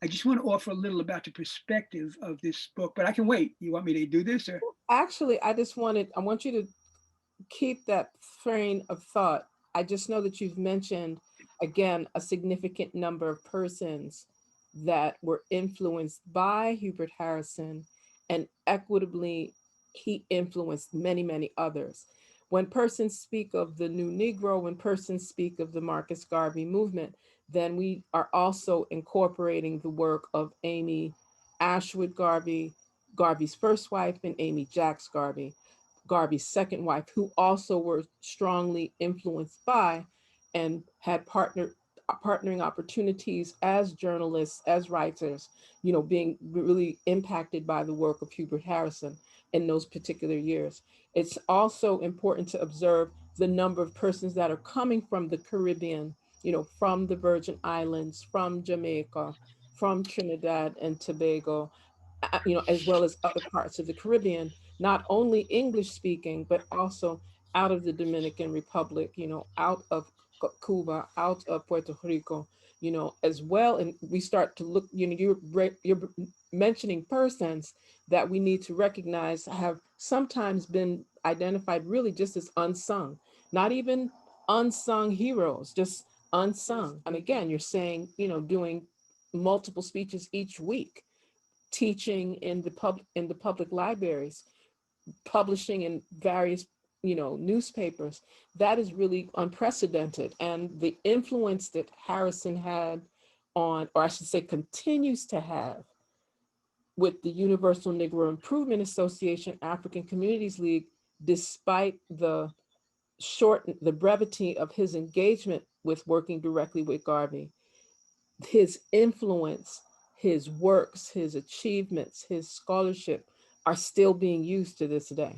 I just want to offer a little about the perspective of this book, but I can wait. You want me to do this? Or? Actually, I want you to keep that train of thought. I just know that you've mentioned, again, a significant number of persons that were influenced by Hubert Harrison, and equitably, he influenced many, many others. When persons speak of the New Negro, when persons speak of the Marcus Garvey movement, then we are also incorporating the work of Amy Ashwood Garvey, Garvey's first wife, and Amy Jacks Garvey, Garvey's second wife, who also were strongly influenced by and had partnering opportunities as journalists, as writers, being really impacted by the work of Hubert Harrison in those particular years. It's also important to observe the number of persons that are coming from the Caribbean, from the Virgin Islands, from Jamaica, from Trinidad and Tobago, as well as other parts of the Caribbean, not only English speaking, but also out of the Dominican Republic, out of Cuba, out of Puerto Rico, as well. And we start to look, you're mentioning persons that we need to recognize have sometimes been identified really just as unsung, not even unsung heroes, just unsung. And again, you're saying, doing multiple speeches each week, teaching in the public libraries, publishing in various newspapers. That is really unprecedented. And the influence that Harrison had on, or I should say continues to have, with the Universal Negro Improvement Association African Communities League, despite the brevity of his engagement with working directly with Garvey, his influence, his works, his achievements, his scholarship are still being used to this day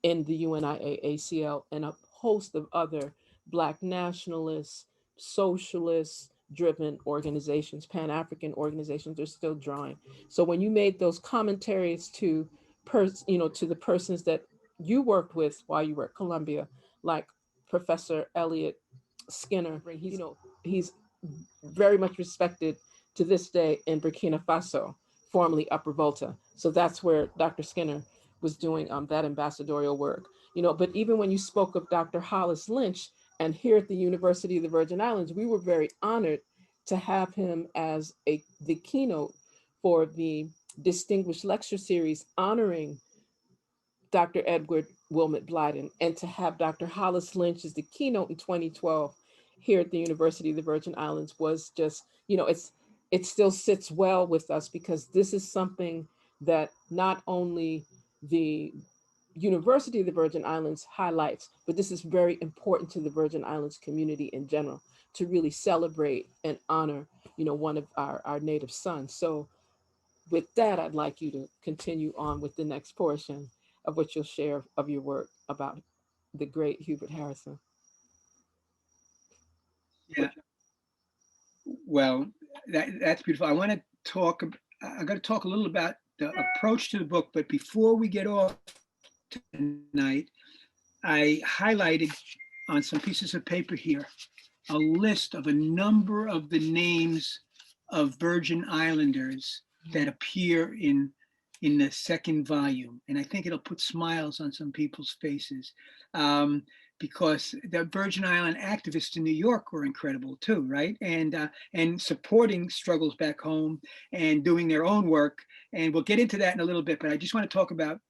in the UNIAACL and a host of other Black nationalists, socialist driven organizations, Pan-African organizations are still drawing. So when you made those commentaries to to the persons that you worked with while you were at Columbia, like Professor Elliot Skinner, he's very much respected to this day in Burkina Faso, formerly Upper Volta. So that's where Dr. Skinner was doing that ambassadorial work. But even when you spoke of Dr. Hollis Lynch, and here at the University of the Virgin Islands, we were very honored to have him as the keynote for the distinguished lecture series honoring Dr. Edward Wilmot Blyden, and to have Dr. Hollis Lynch as the keynote in 2012 here at the University of the Virgin Islands was just, it still sits well with us, because this is something that not only the University of the Virgin Islands highlights, but this is very important to the Virgin Islands community in general, to really celebrate and honor, one of our native sons. So with that, I'd like you to continue on with the next portion of what you'll share of your work about the great Hubert Harrison. Yeah. Well, that's beautiful. I'm going to talk a little about the approach to the book, but before we get off tonight, I highlighted on some pieces of paper here a list of a number of the names of Virgin Islanders that appear in the second volume. And I think it'll put smiles on some people's faces, because the Virgin Island activists in New York were incredible too, right? And supporting struggles back home and doing their own work. And we'll get into that in a little bit, but I just want to talk about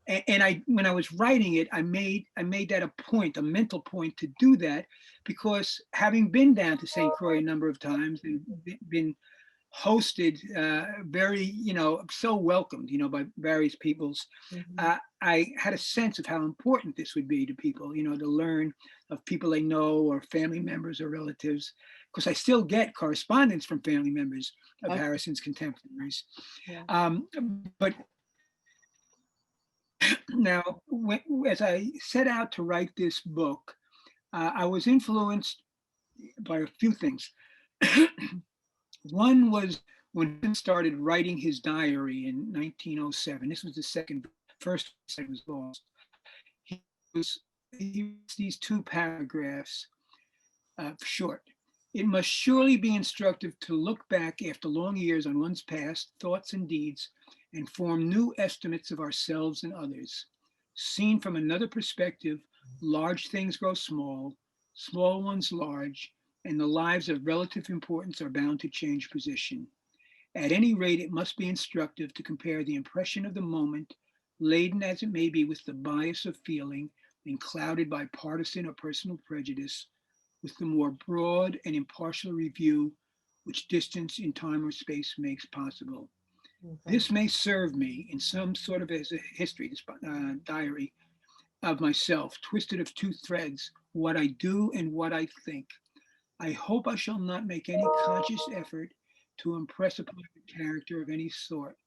And I, when I was writing it, I made that a point, a mental point to do that, because having been down to St. Croix a number of times and been hosted, very, so welcomed, by various peoples. Mhm. I had a sense of how important this would be to people, to learn of people they know or family members or relatives, because I still get correspondence from family members of Okay. Harrison's contemporaries. Yeah. But now, as I set out to write this book, I was influenced by a few things. One was when he started writing his diary in 1907. This was the second, first site was lost. He he writes these two paragraphs, short. It must surely be instructive to look back after long years on one's past thoughts and deeds and form new estimates of ourselves and others. Seen from another perspective, large things grow small, small ones large, and the lives of relative importance are bound to change position. At any rate, it must be instructive to compare the impression of the moment, laden as it may be with the bias of feeling and clouded by partisan or personal prejudice, with the more broad and impartial review which distance in time or space makes possible. Okay. This may serve me in some sort of as a history, diary of myself, twisted of two threads, what I do and what I think. I hope I shall not make any conscious effort to impress upon the character of any sort.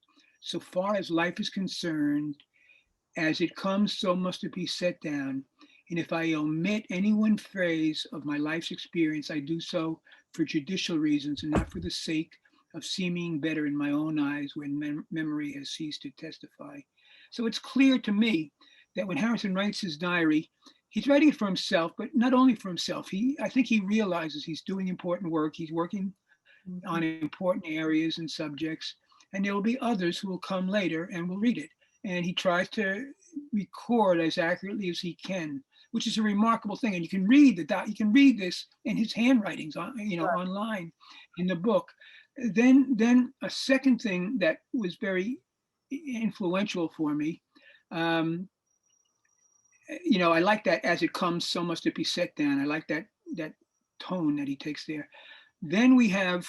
So far as life is concerned, as it comes, so must it be set down. And if I omit any one phrase of my life's experience, I do so for judicial reasons and not for the sake of seeming better in my own eyes when memory has ceased to testify. So it's clear to me that when Harrison writes his diary, he's writing it for himself, but not only for himself. I think he realizes he's doing important work. He's working on Mhm. important areas and subjects, and there will be others who will come later and will read it. And he tries to record as accurately as he can, which is a remarkable thing. And you can read you can read this in his handwritings on, online in the book. Then a second thing that was very influential for me, um, I like that as it comes, so must it be set down. I like that tone that he takes there. Then we have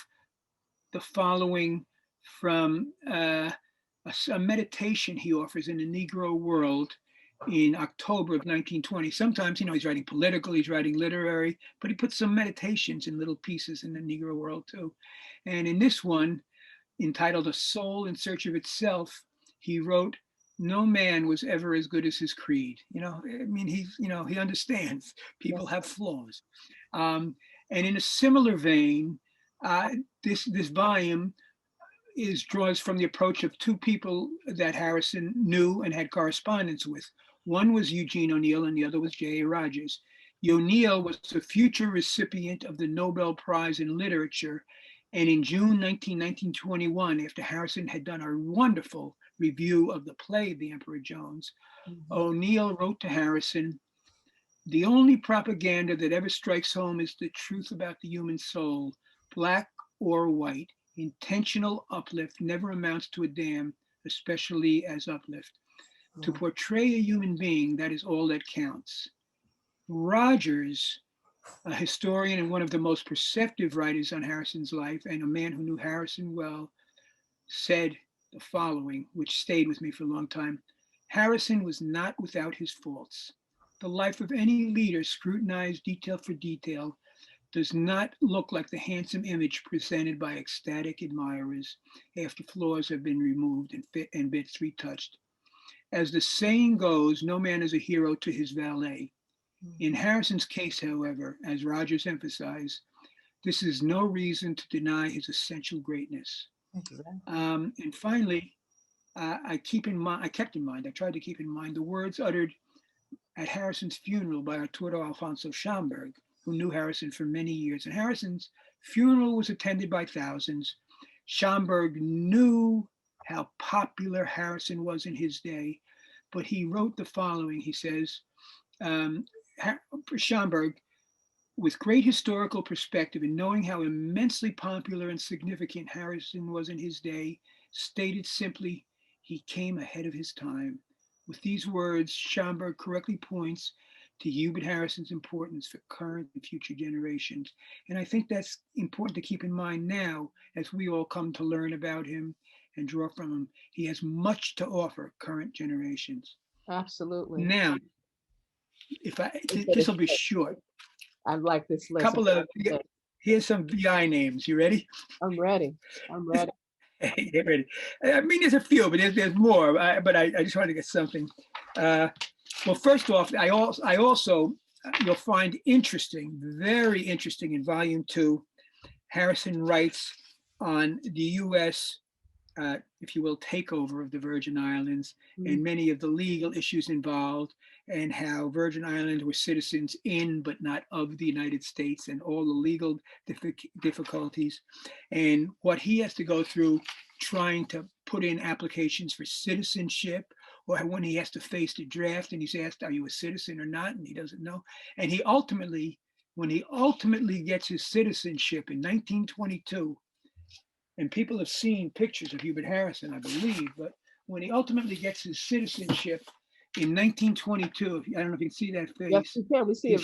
the following from a meditation he offers in the Negro World in October of 1920. Sometimes, he's writing political, he's writing literary, but he puts some meditations in little pieces in the Negro World too. And in this one, entitled A Soul in Search of Itself, he wrote, no man was ever as good as his creed. I mean, he understands people Yes. have flaws. Um, and in a similar vein, uh, this volume draws from the approach of two people that Harrison knew and had correspondence with. One was Eugene O'Neill and the other was J.A. Rogers. O'Neill was a future recipient of the Nobel Prize in Literature. And in June 1921, after Harrison had done a wonderful review of the play The Emperor Jones, Mhm. O'Neill wrote to Harrison, the only propaganda that ever strikes home is the truth about the human soul, black or white. Intentional uplift never amounts to a damn, especially as uplift. To Wow. portray a human being, that is all that counts. Rogers, a historian and one of the most perceptive writers on Harrison's life, and a man who knew Harrison well, said the following, which stayed with me for a long time. Harrison was not without his faults. The life of any leader, scrutinized detail for detail, does not look like the handsome image presented by ecstatic admirers after flaws have been removed and bits retouched. As the saying goes, no man is a hero to his valet. In Mhm. Harrison's case, however, as Rogers emphasized, this is no reason to deny his essential greatness. Exactly. And finally, I kept in mind, I tried to keep in mind the words uttered at Harrison's funeral by Arturo Alfonso Schomburg, who knew Harrison for many years. And Harrison's funeral was attended by thousands. Schomburg knew how popular Harrison was in his day, but he wrote the following. He says, um, Schomburg, with great historical perspective and knowing how immensely popular and significant Harrison was in his day, stated simply, he came ahead of his time. With these words, Schomburg correctly points to Hubert Harrison's importance for current and future generations. And I think that's important to keep in mind now as we all come to learn about him and draw from him. He has much to offer current generations. Absolutely. Now, if I He said this it's will be good. short. I like this list. Couple of here's some VI names. You ready? I'm ready. I'm ready. Get ready. I mean, there's a few, but there's more. But I just wanted to get something. Well, first off, I also you'll find interesting, very interesting in Volume 2. Harrison writes on the U.S. If you will, takeover of the Virgin Islands and many of the legal issues involved, and how Virgin Islands were citizens in but not of the United States, and all the legal difficulties, and what he has to go through trying to put in applications for citizenship, or when he has to face the draft and he's asked, are you a citizen or not? And he doesn't know. And he ultimately, when he ultimately gets his citizenship in 1922, and people have seen pictures of Hubert Harrison, I believe, but when he ultimately gets his citizenship in 1922, I don't know if you can see that face. Yes, we can. We see it.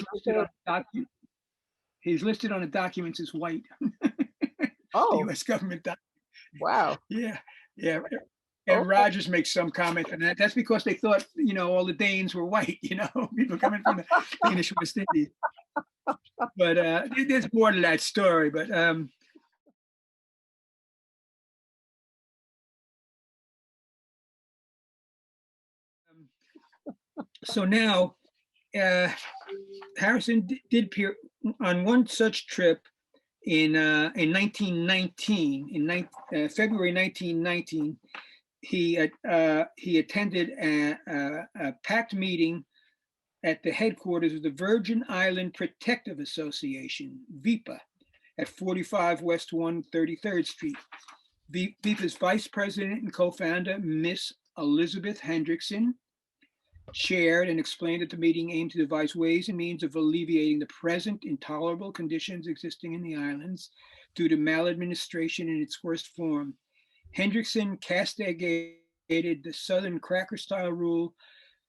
He's listed on the documents as white. Oh, the U.S. government document. Wow. Yeah, yeah. And okay. Rogers makes some comment on that. That's because they thought, all the Danes were white, people coming from the Danish West Indies. But there's more to that story. But so now, Harrison did appear on one such trip in 1919. In February 1919, he attended a packed meeting at the headquarters of the Virgin Island Protective Association, VIPA, at 45 West 133rd Street. VIPA's vice president and co-founder, Miss Elizabeth Hendrickson, shared and explained that the meeting aimed to devise ways and means of alleviating the present intolerable conditions existing in the islands due to maladministration in its worst form. Hendrickson castigated the Southern cracker-style rule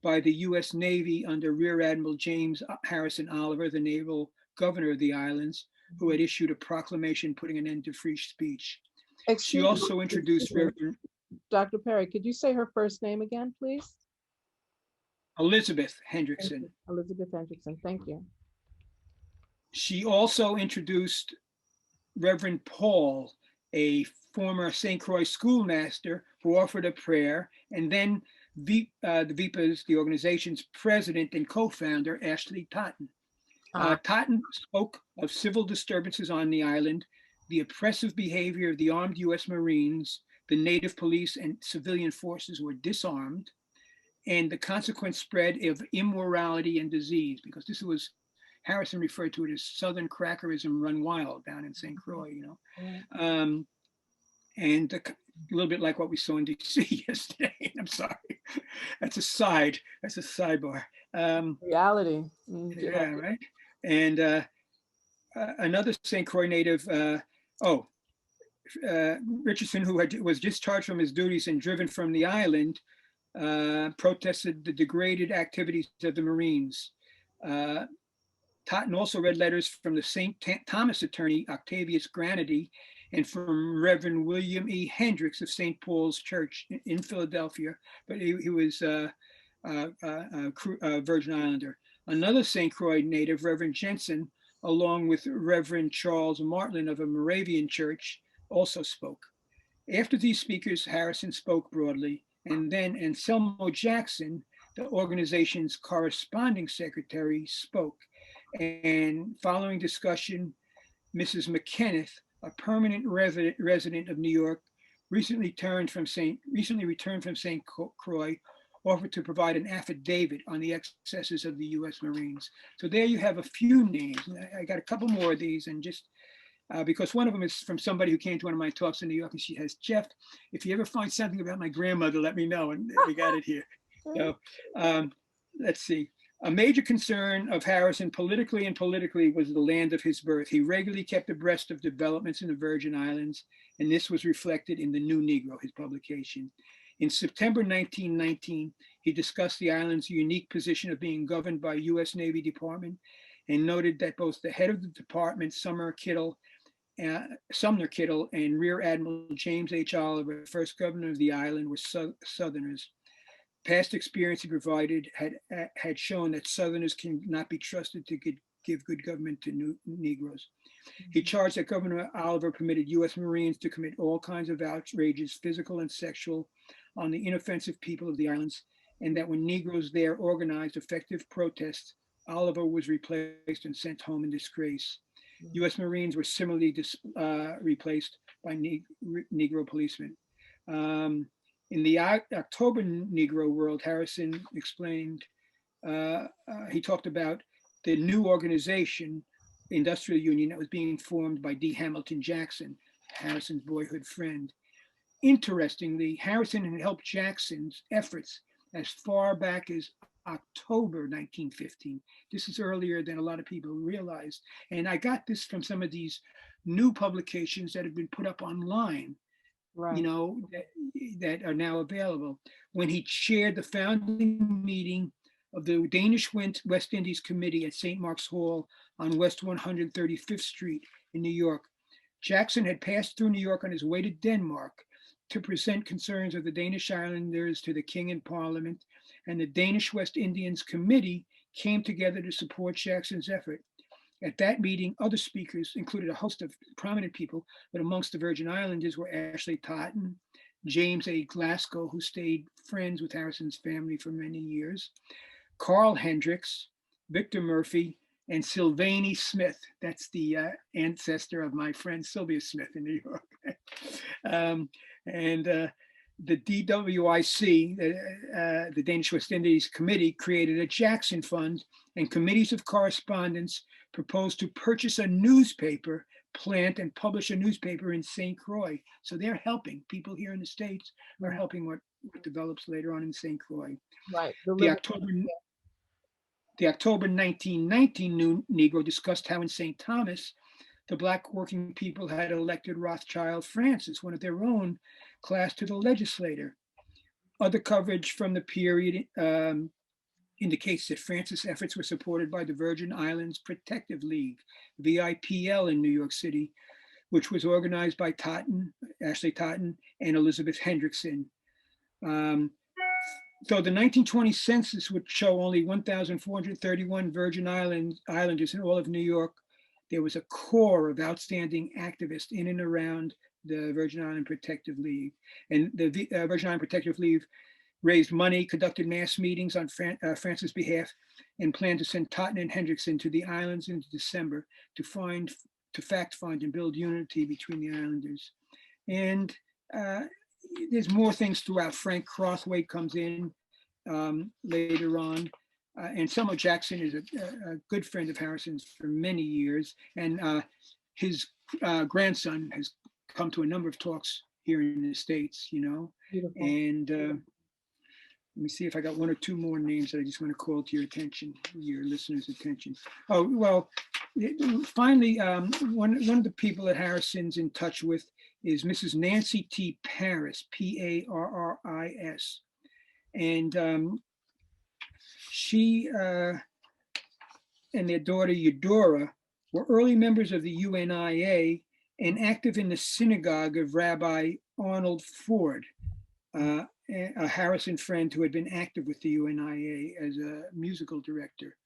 by the U.S. Navy under Rear Admiral James Harrison Oliver, the naval governor of the islands, who had issued a proclamation putting an end to free speech. She also introduced Reverend Dr. Perry, could you say her first name again, please? Elizabeth Hendrickson. Elizabeth Hendrickson, thank you. She also introduced Reverend Paul, a former St. Croix schoolmaster who offered a prayer, and then the organization's president and co-founder, Ashley Totten. Totten spoke of civil disturbances on the island, the oppressive behavior of the armed U.S. Marines, the native police and civilian forces were disarmed, and the consequent spread of immorality and disease, because this was, Harrison referred to it as Southern crackerism run wild down in St. Croix, and a little bit like what we saw in DC yesterday. I'm sorry, that's a sidebar. Reality. Yeah, right. And another St. Croix native, Richardson, who was discharged from his duties and driven from the island, protested the degraded activities of the Marines. Totten also read letters from the St. Thomas attorney, Octavius Granady, and from Reverend William E. Hendricks of St. Paul's Church in Philadelphia, but he was a Virgin Islander. Another St. Croix native, Reverend Jensen, along with Reverend Charles Martlin of a Moravian church, also spoke. After these speakers, Harrison spoke broadly, and then Anselmo Jackson, the organization's corresponding secretary, spoke. And following discussion, Mrs. McKenneth, a permanent resident of New York, recently returned from St. Croix, offered to provide an affidavit on the excesses of the U.S. Marines. So there you have a few names. I got a couple more of these, and just because one of them is from somebody who came to one of my talks in New York, and she has, Jeff, if you ever find something about my grandmother, let me know, and we got it here. So let's see. A major concern of Harrison politically was the land of his birth. He regularly kept abreast of developments in the Virgin Islands, and this was reflected in The New Negro, his publication. In September 1919, he discussed the island's unique position of being governed by U.S. Navy Department and noted that both the head of the department, Sumner Kittle, and Rear Admiral James H. Oliver, first governor of the island, were Southerners. Past experience he provided had shown that Southerners cannot be trusted to give good government to Negroes. He charged that Governor Oliver permitted U.S. Marines to commit all kinds of outrages, physical and sexual, on the inoffensive people of the islands, and that when Negroes there organized effective protests, Oliver was replaced and sent home in disgrace. U.S. Marines were similarly replaced by Negro policemen. In the October Negro World, Harrison explained, he talked about the new organization, industrial union, that was being formed by D. Hamilton Jackson, Harrison's boyhood friend. Interestingly, Harrison had helped Jackson's efforts as far back as October 1915. This is earlier than a lot of people realized. And I got this from some of these new publications that have been put up online, Right. you know, that are now available. When he chaired the founding meeting of the Danish West Indies Committee at St. Mark's Hall on West 135th Street in New York, Jackson had passed through New York on his way to Denmark to present concerns of the Danish islanders to the king and parliament, and the Danish West Indies Committee came together to support Jackson's effort. At that meeting, other speakers included a host of prominent people, but amongst the Virgin Islanders were Ashley Totten, James A. Glasgow, who stayed friends with Harrison's family for many years, Carl Hendricks, Victor Murphy, and Sylvanie Smith. That's the ancestor of my friend Sylvia Smith in New York. The DWIC, the Danish West Indies Committee, created a Jackson Fund, and committees of correspondence proposed to purchase a newspaper, plant and publish a newspaper in St. Croix. So they're helping. People here in the States are helping what develops later on in St. Croix. Right. The October 1919 New Negro discussed how in St. Thomas, the Black working people had elected Rothschild Francis, one of their own class, to the legislature. Other coverage from the period indicates that Francis' efforts were supported by the Virgin Islands Protective League, VIPL, in New York City, which was organized by Ashley Totten, and Elizabeth Hendrickson. So the 1920 census would show only 1,431 Virgin Islanders in all of New York. There was a core of outstanding activists in and around the Virgin Island Protective League. And the Virgin Island Protective League raised money, conducted mass meetings on Francis' behalf, and planned to send Totten and Hendrickson to the islands in December to fact find and build unity between the islanders. And there's more things throughout. Frank Crothwaite comes in later on. And Selma Jackson is a good friend of Harrison's for many years. And his grandson has come to a number of talks here in the States, you know. Beautiful. And let me see if I got one or two more names that I just want to call to your attention, your listeners' attention. Oh, well, finally, one of the people that Harrison's in touch with is Mrs. Nancy T. Parris, Parris. And she and their daughter Eudora were early members of the UNIA and active in the synagogue of Rabbi Arnold Ford, a Harrison friend who had been active with the UNIA as a musical director.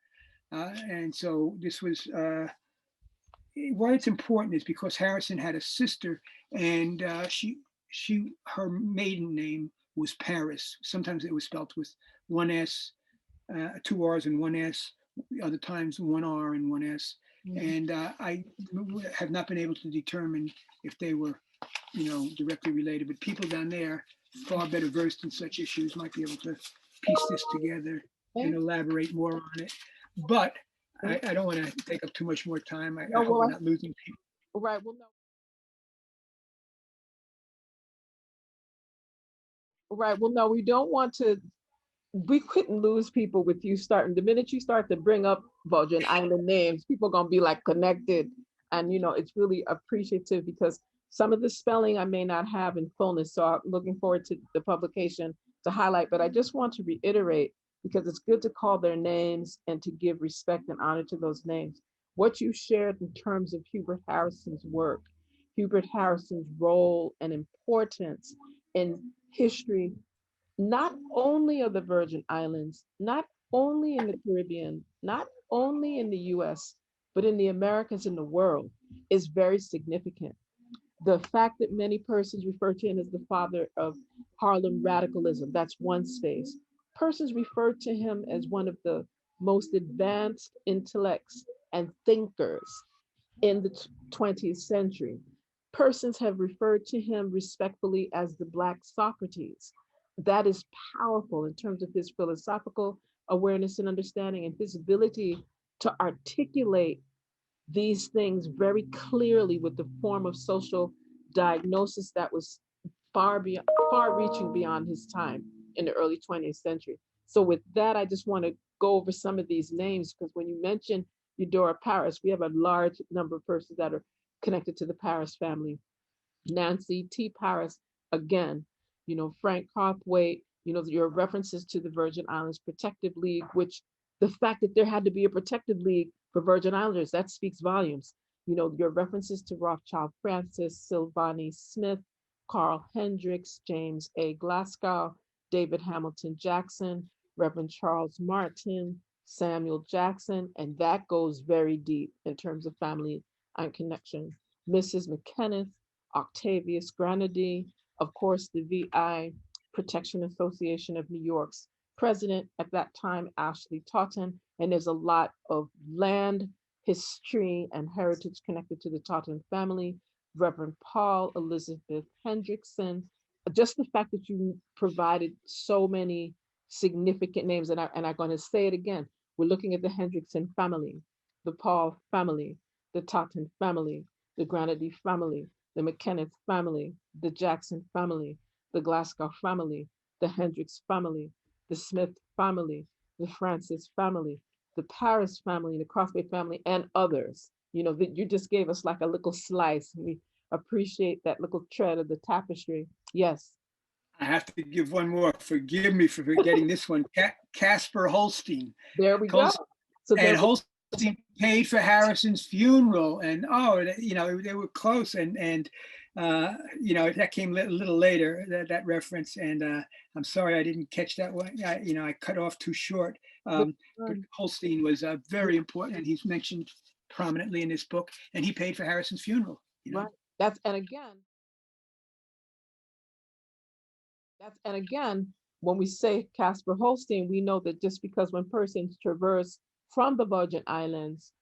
And so this was, why it's important is because Harrison had a sister, and her maiden name was Parris. Sometimes it was spelled with one S, 2 R's and 1 S, other times 1 R and 1 S. And I have not been able to determine if they were, you know, directly related, but people down there far better versed in such issues might be able to piece this together and elaborate more on it. But I don't want to take up too much more time. I hope we're not losing people. Right. Well, no. Right. Well, no, we don't want to. We couldn't lose people with you starting. The minute you start to bring up Virgin Island names, people are gonna be like connected, and you know it's really appreciative because Some of the spelling I may not have in fullness, so I'm looking forward to the publication to highlight, but I just want to reiterate, because it's good to call their names and to give respect and honor to those names. What you shared in terms of Hubert Harrison's work, Hubert Harrison's role and importance in history, not only of the Virgin Islands, not only in the Caribbean, not only in the US, but in the Americas and the world, is very significant. The fact that many persons refer to him as the father of Harlem radicalism, that's one space. Persons refer to him as one of the most advanced intellects and thinkers in the 20th century. Persons have referred to him respectfully as the Black Socrates. That is powerful in terms of his philosophical awareness and understanding and his ability to articulate these things very clearly with the form of social diagnosis that was far reaching beyond his time in the early 20th century. So with that, I just want to go over some of these names, because when you mention Eudora Parris, we have a large number of persons that are connected to the Parris family. Nancy T. Parris, again, Frank Carthwaite, your references to the Virgin Islands Protective League, which the fact that there had to be a protective league for Virgin Islanders, that speaks volumes. Your references to Rothschild Francis, Sylvani Smith, Carl Hendricks, James A. Glasgow, David Hamilton Jackson, Reverend Charles Martin, Samuel Jackson, and that goes very deep in terms of family and connection. Mrs. McKenneth, Octavius Granady, of course, the VI Protection Association of New York's president at that time, Ashley Totten, and there's a lot of land, history, and heritage connected to the Totten family. Reverend Paul Elizabeth Hendrickson. Just the fact that you provided so many significant names, and I'm going to say it again. We're looking at the Hendrickson family, the Paul family, the Totten family, the Granady family, the McKenneth family, the Jackson family, the Glasgow family, the Hendricks family, the Smith family, the Francis family, the Parris family, the Croix family, and others. That you just gave us like a little slice. We appreciate that little thread of the tapestry. Yes. I have to give one more. Forgive me for forgetting this one. Casper Holstein. There we go. So and Holstein paid for Harrison's funeral, and they were close, and that came a little later, that reference, and I'm sorry I didn't catch that one. I cut off too short. But Holstein was very important, and he's mentioned prominently in this book, and he paid for Harrison's funeral. Right. And again, when we say Casper Holstein, we know that just because when persons traverse from the Virgin Islands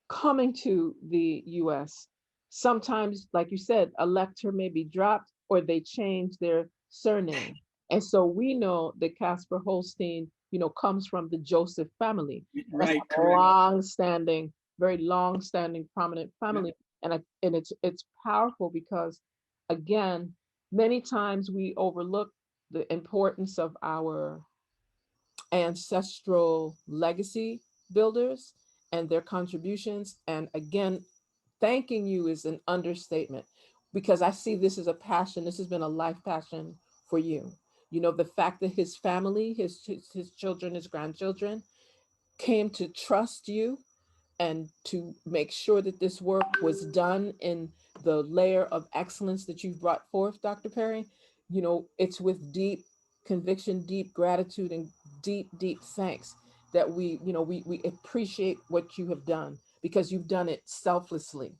coming to the US, sometimes, like you said, a letter may be dropped or they change their surname. And so we know that Casper Holstein, comes from the Joseph family. Right. Long-standing, very long-standing, prominent family. Yeah. And it's powerful because, again, many times we overlook the importance of our ancestral legacy builders and their contributions. And again, thanking you is an understatement, because I see this as a passion. This has been a life passion for you. The fact that his family, his children, his grandchildren came to trust you and to make sure that this work was done in the layer of excellence that you've brought forth, Dr. Perry. It's with deep conviction, deep gratitude, and deep thanks that we appreciate what you have done, because you've done it selflessly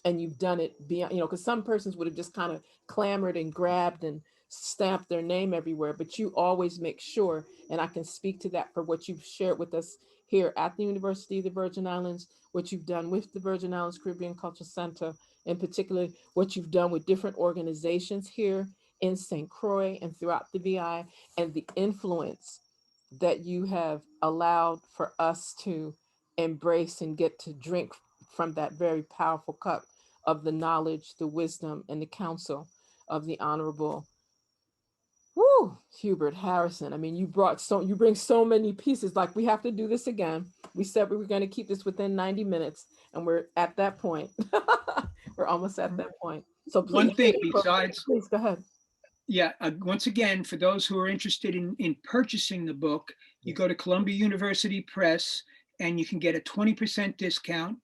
and you've done it beyond, because some persons would have just kind of clamored and grabbed and stamped their name everywhere, but you always make sure, and I can speak to that for what you've shared with us here at the University of the Virgin Islands, what you've done with the Virgin Islands Caribbean Cultural Center, in particular, what you've done with different organizations here in St. Croix and throughout the VI, and the influence that you have allowed for us to embrace and get to drink from that very powerful cup of the knowledge, the wisdom, and the counsel of the Honorable Hubert Harrison. I mean, you bring so many pieces. Like, we have to do this again. We said we were going to keep this within 90 minutes, and we're at that point. We're almost at that point. So One please, thing besides, please go ahead. yeah, once again, for those who are interested in purchasing the book, you Yes. go to Columbia University Press and you can get a 20% discount.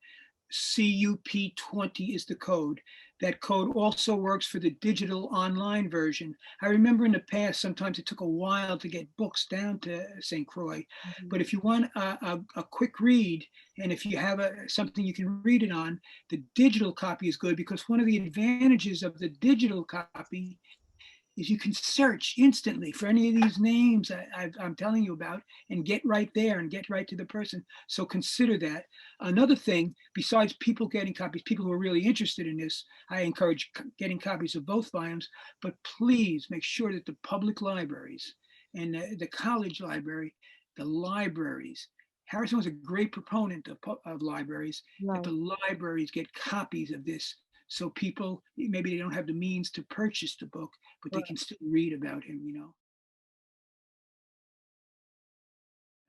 CUP20 is the code. That code also works for the digital online version. I remember in the past, sometimes it took a while to get books down to St. Croix. Mhm. But if you want a quick read, and if you have something you can read it on, the digital copy is good, because one of the advantages of the digital copy is you can search instantly for any of these names I'm telling you about and get right there and get right to the person. So consider that. Another thing, besides people getting copies, people who are really interested in this, I encourage getting copies of both volumes, but please make sure that the public libraries and the college library, the libraries, Harrison was a great proponent of libraries, that Right, the libraries get copies of this, so people, maybe they don't have the means to purchase the book, but they right, can still read about him, you know.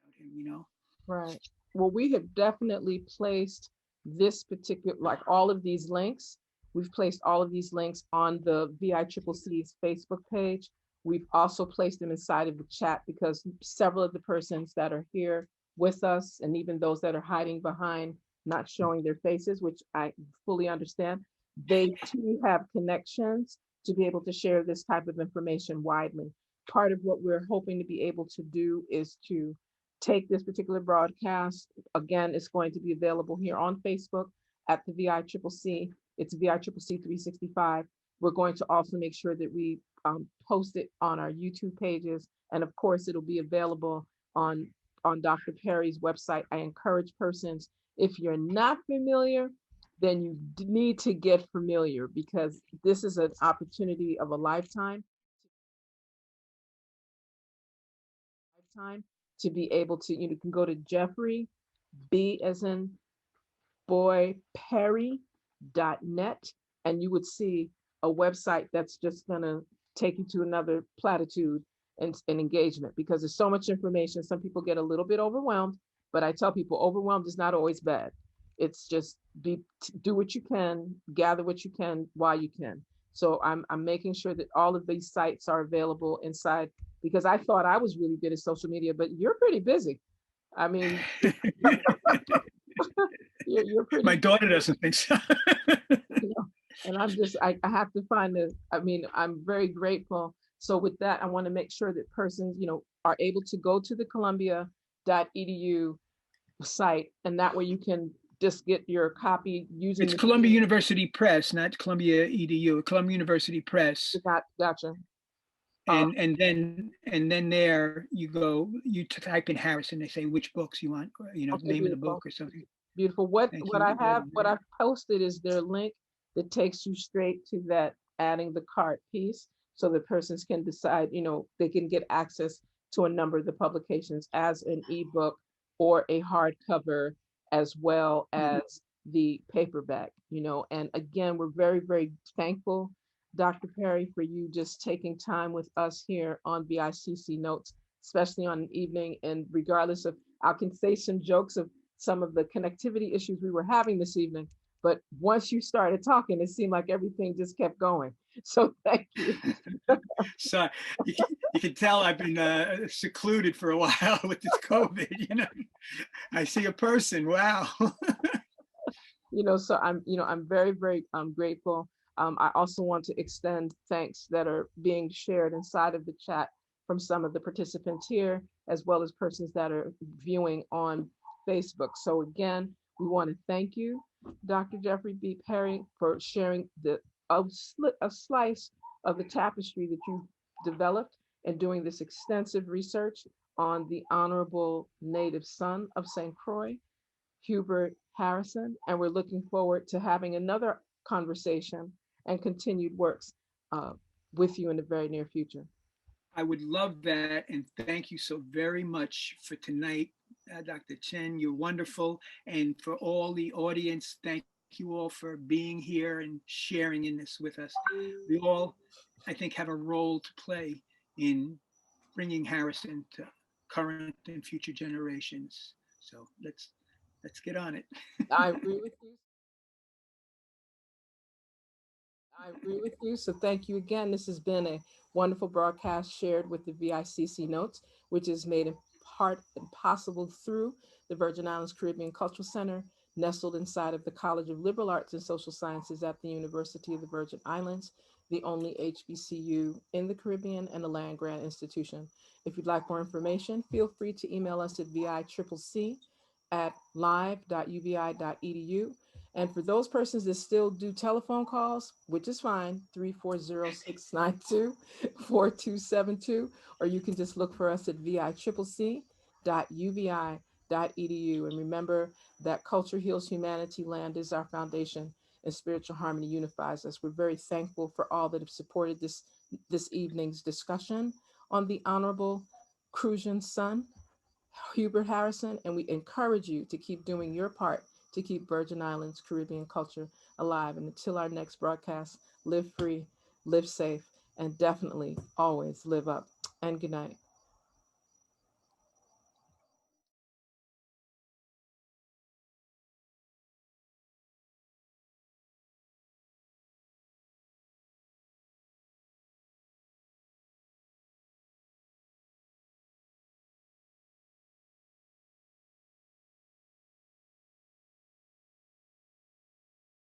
About him, you know. right. Well, we have definitely placed this particular, like all of these links, we've placed all of these links on the VICCC's Facebook page. We've also placed them inside of the chat because several of the persons that are here with us, and even those that are hiding behind, not showing their faces, which I fully understand, they too have connections to be able to share this type of information widely. Part of what we're hoping to be able to do is to take this particular broadcast. Again, it's going to be available here on Facebook at the VICCC. It's VICCC 365. We're going to also make sure that we post it on our YouTube pages. And of course, it'll be available on, on Dr. Perry's website. I encourage persons, if you're not familiar, then you need to get familiar, because this is an opportunity of a lifetime to be able to, you can go to Jeffrey B as in boy Perry.net, and you would see a website that's just gonna take you to another platitude and engagement, because there's so much information. Some people get a little bit overwhelmed, but I tell people overwhelmed is not always bad. It's just do what you can, gather what you can while you can. So I'm making sure that all of these sites are available inside, because I thought I was really good at social media, but you're pretty busy. I mean, you're My pretty, daughter doesn't think so. you know, and I have to find the, I mean, I'm very grateful. So with that, I want to make sure that persons, are able to go to the Columbia.edu site, and that way you can just get your copy using It's the, Columbia University Press, not Columbia EDU. Columbia University Press, gotcha. Uh, and then there you go. You type in Harrison. They say which books you want, okay, name of the beautiful. book or something. Beautiful. What Thank what you. I have, what I've posted is their link that takes you straight to that adding the cart piece, so that persons can decide, they can get access to a number of the publications as an ebook or a hardcover, as well Mhm. as the paperback, and again, we're very, very thankful, Dr. Perry, for you just taking time with us here on VICC Notes, especially on an evening, and regardless of, I can say some jokes of some of the connectivity issues we were having this evening. But once you started talking, it seemed like everything just kept going. So thank you. So you can tell I've been secluded for a while with this COVID. I see a person. Wow. So I'm very, very grateful. I also want to extend thanks that are being shared inside of the chat from some of the participants here, as well as persons that are viewing on Facebook. So again, we want to thank you, Dr. Jeffrey B. Perry, for sharing a slice of the tapestry that you developed and doing this extensive research on the Honorable Native Son of St. Croix, Hubert Harrison, and we're looking forward to having another conversation and continued works uh, with you in the very near future. I would love that. And thank you so very much for tonight, Dr. Chen. You're wonderful. And for all the audience, thank you all for being here and sharing in this with us. We all, I think, have a role to play in bringing Harrison to current and future generations. So let's get on it. I agree with you. I agree with you. So thank you again. This has been a wonderful broadcast shared with the VICC Notes, which is made in part and possible through the Virgin Islands Caribbean Cultural Center, nestled inside of the College of Liberal Arts and Social Sciences at the University of the Virgin Islands, the only HBCU in the Caribbean and a land grant institution. If you'd like more information, feel free to email us at viccc at live.uvi.edu. And for those persons that still do telephone calls, which is fine, 340-692-4272, or you can just look for us at viccc.uvi.edu. And remember that culture heals humanity, land is our foundation, and spiritual harmony unifies us. We're very thankful for all that have supported this evening's discussion on the Honorable Crucian Son, Hubert Harrison, and we encourage you to keep doing your part to keep Virgin Islands Caribbean culture alive. And until our next broadcast, live free, live safe, and definitely always live up. And good night.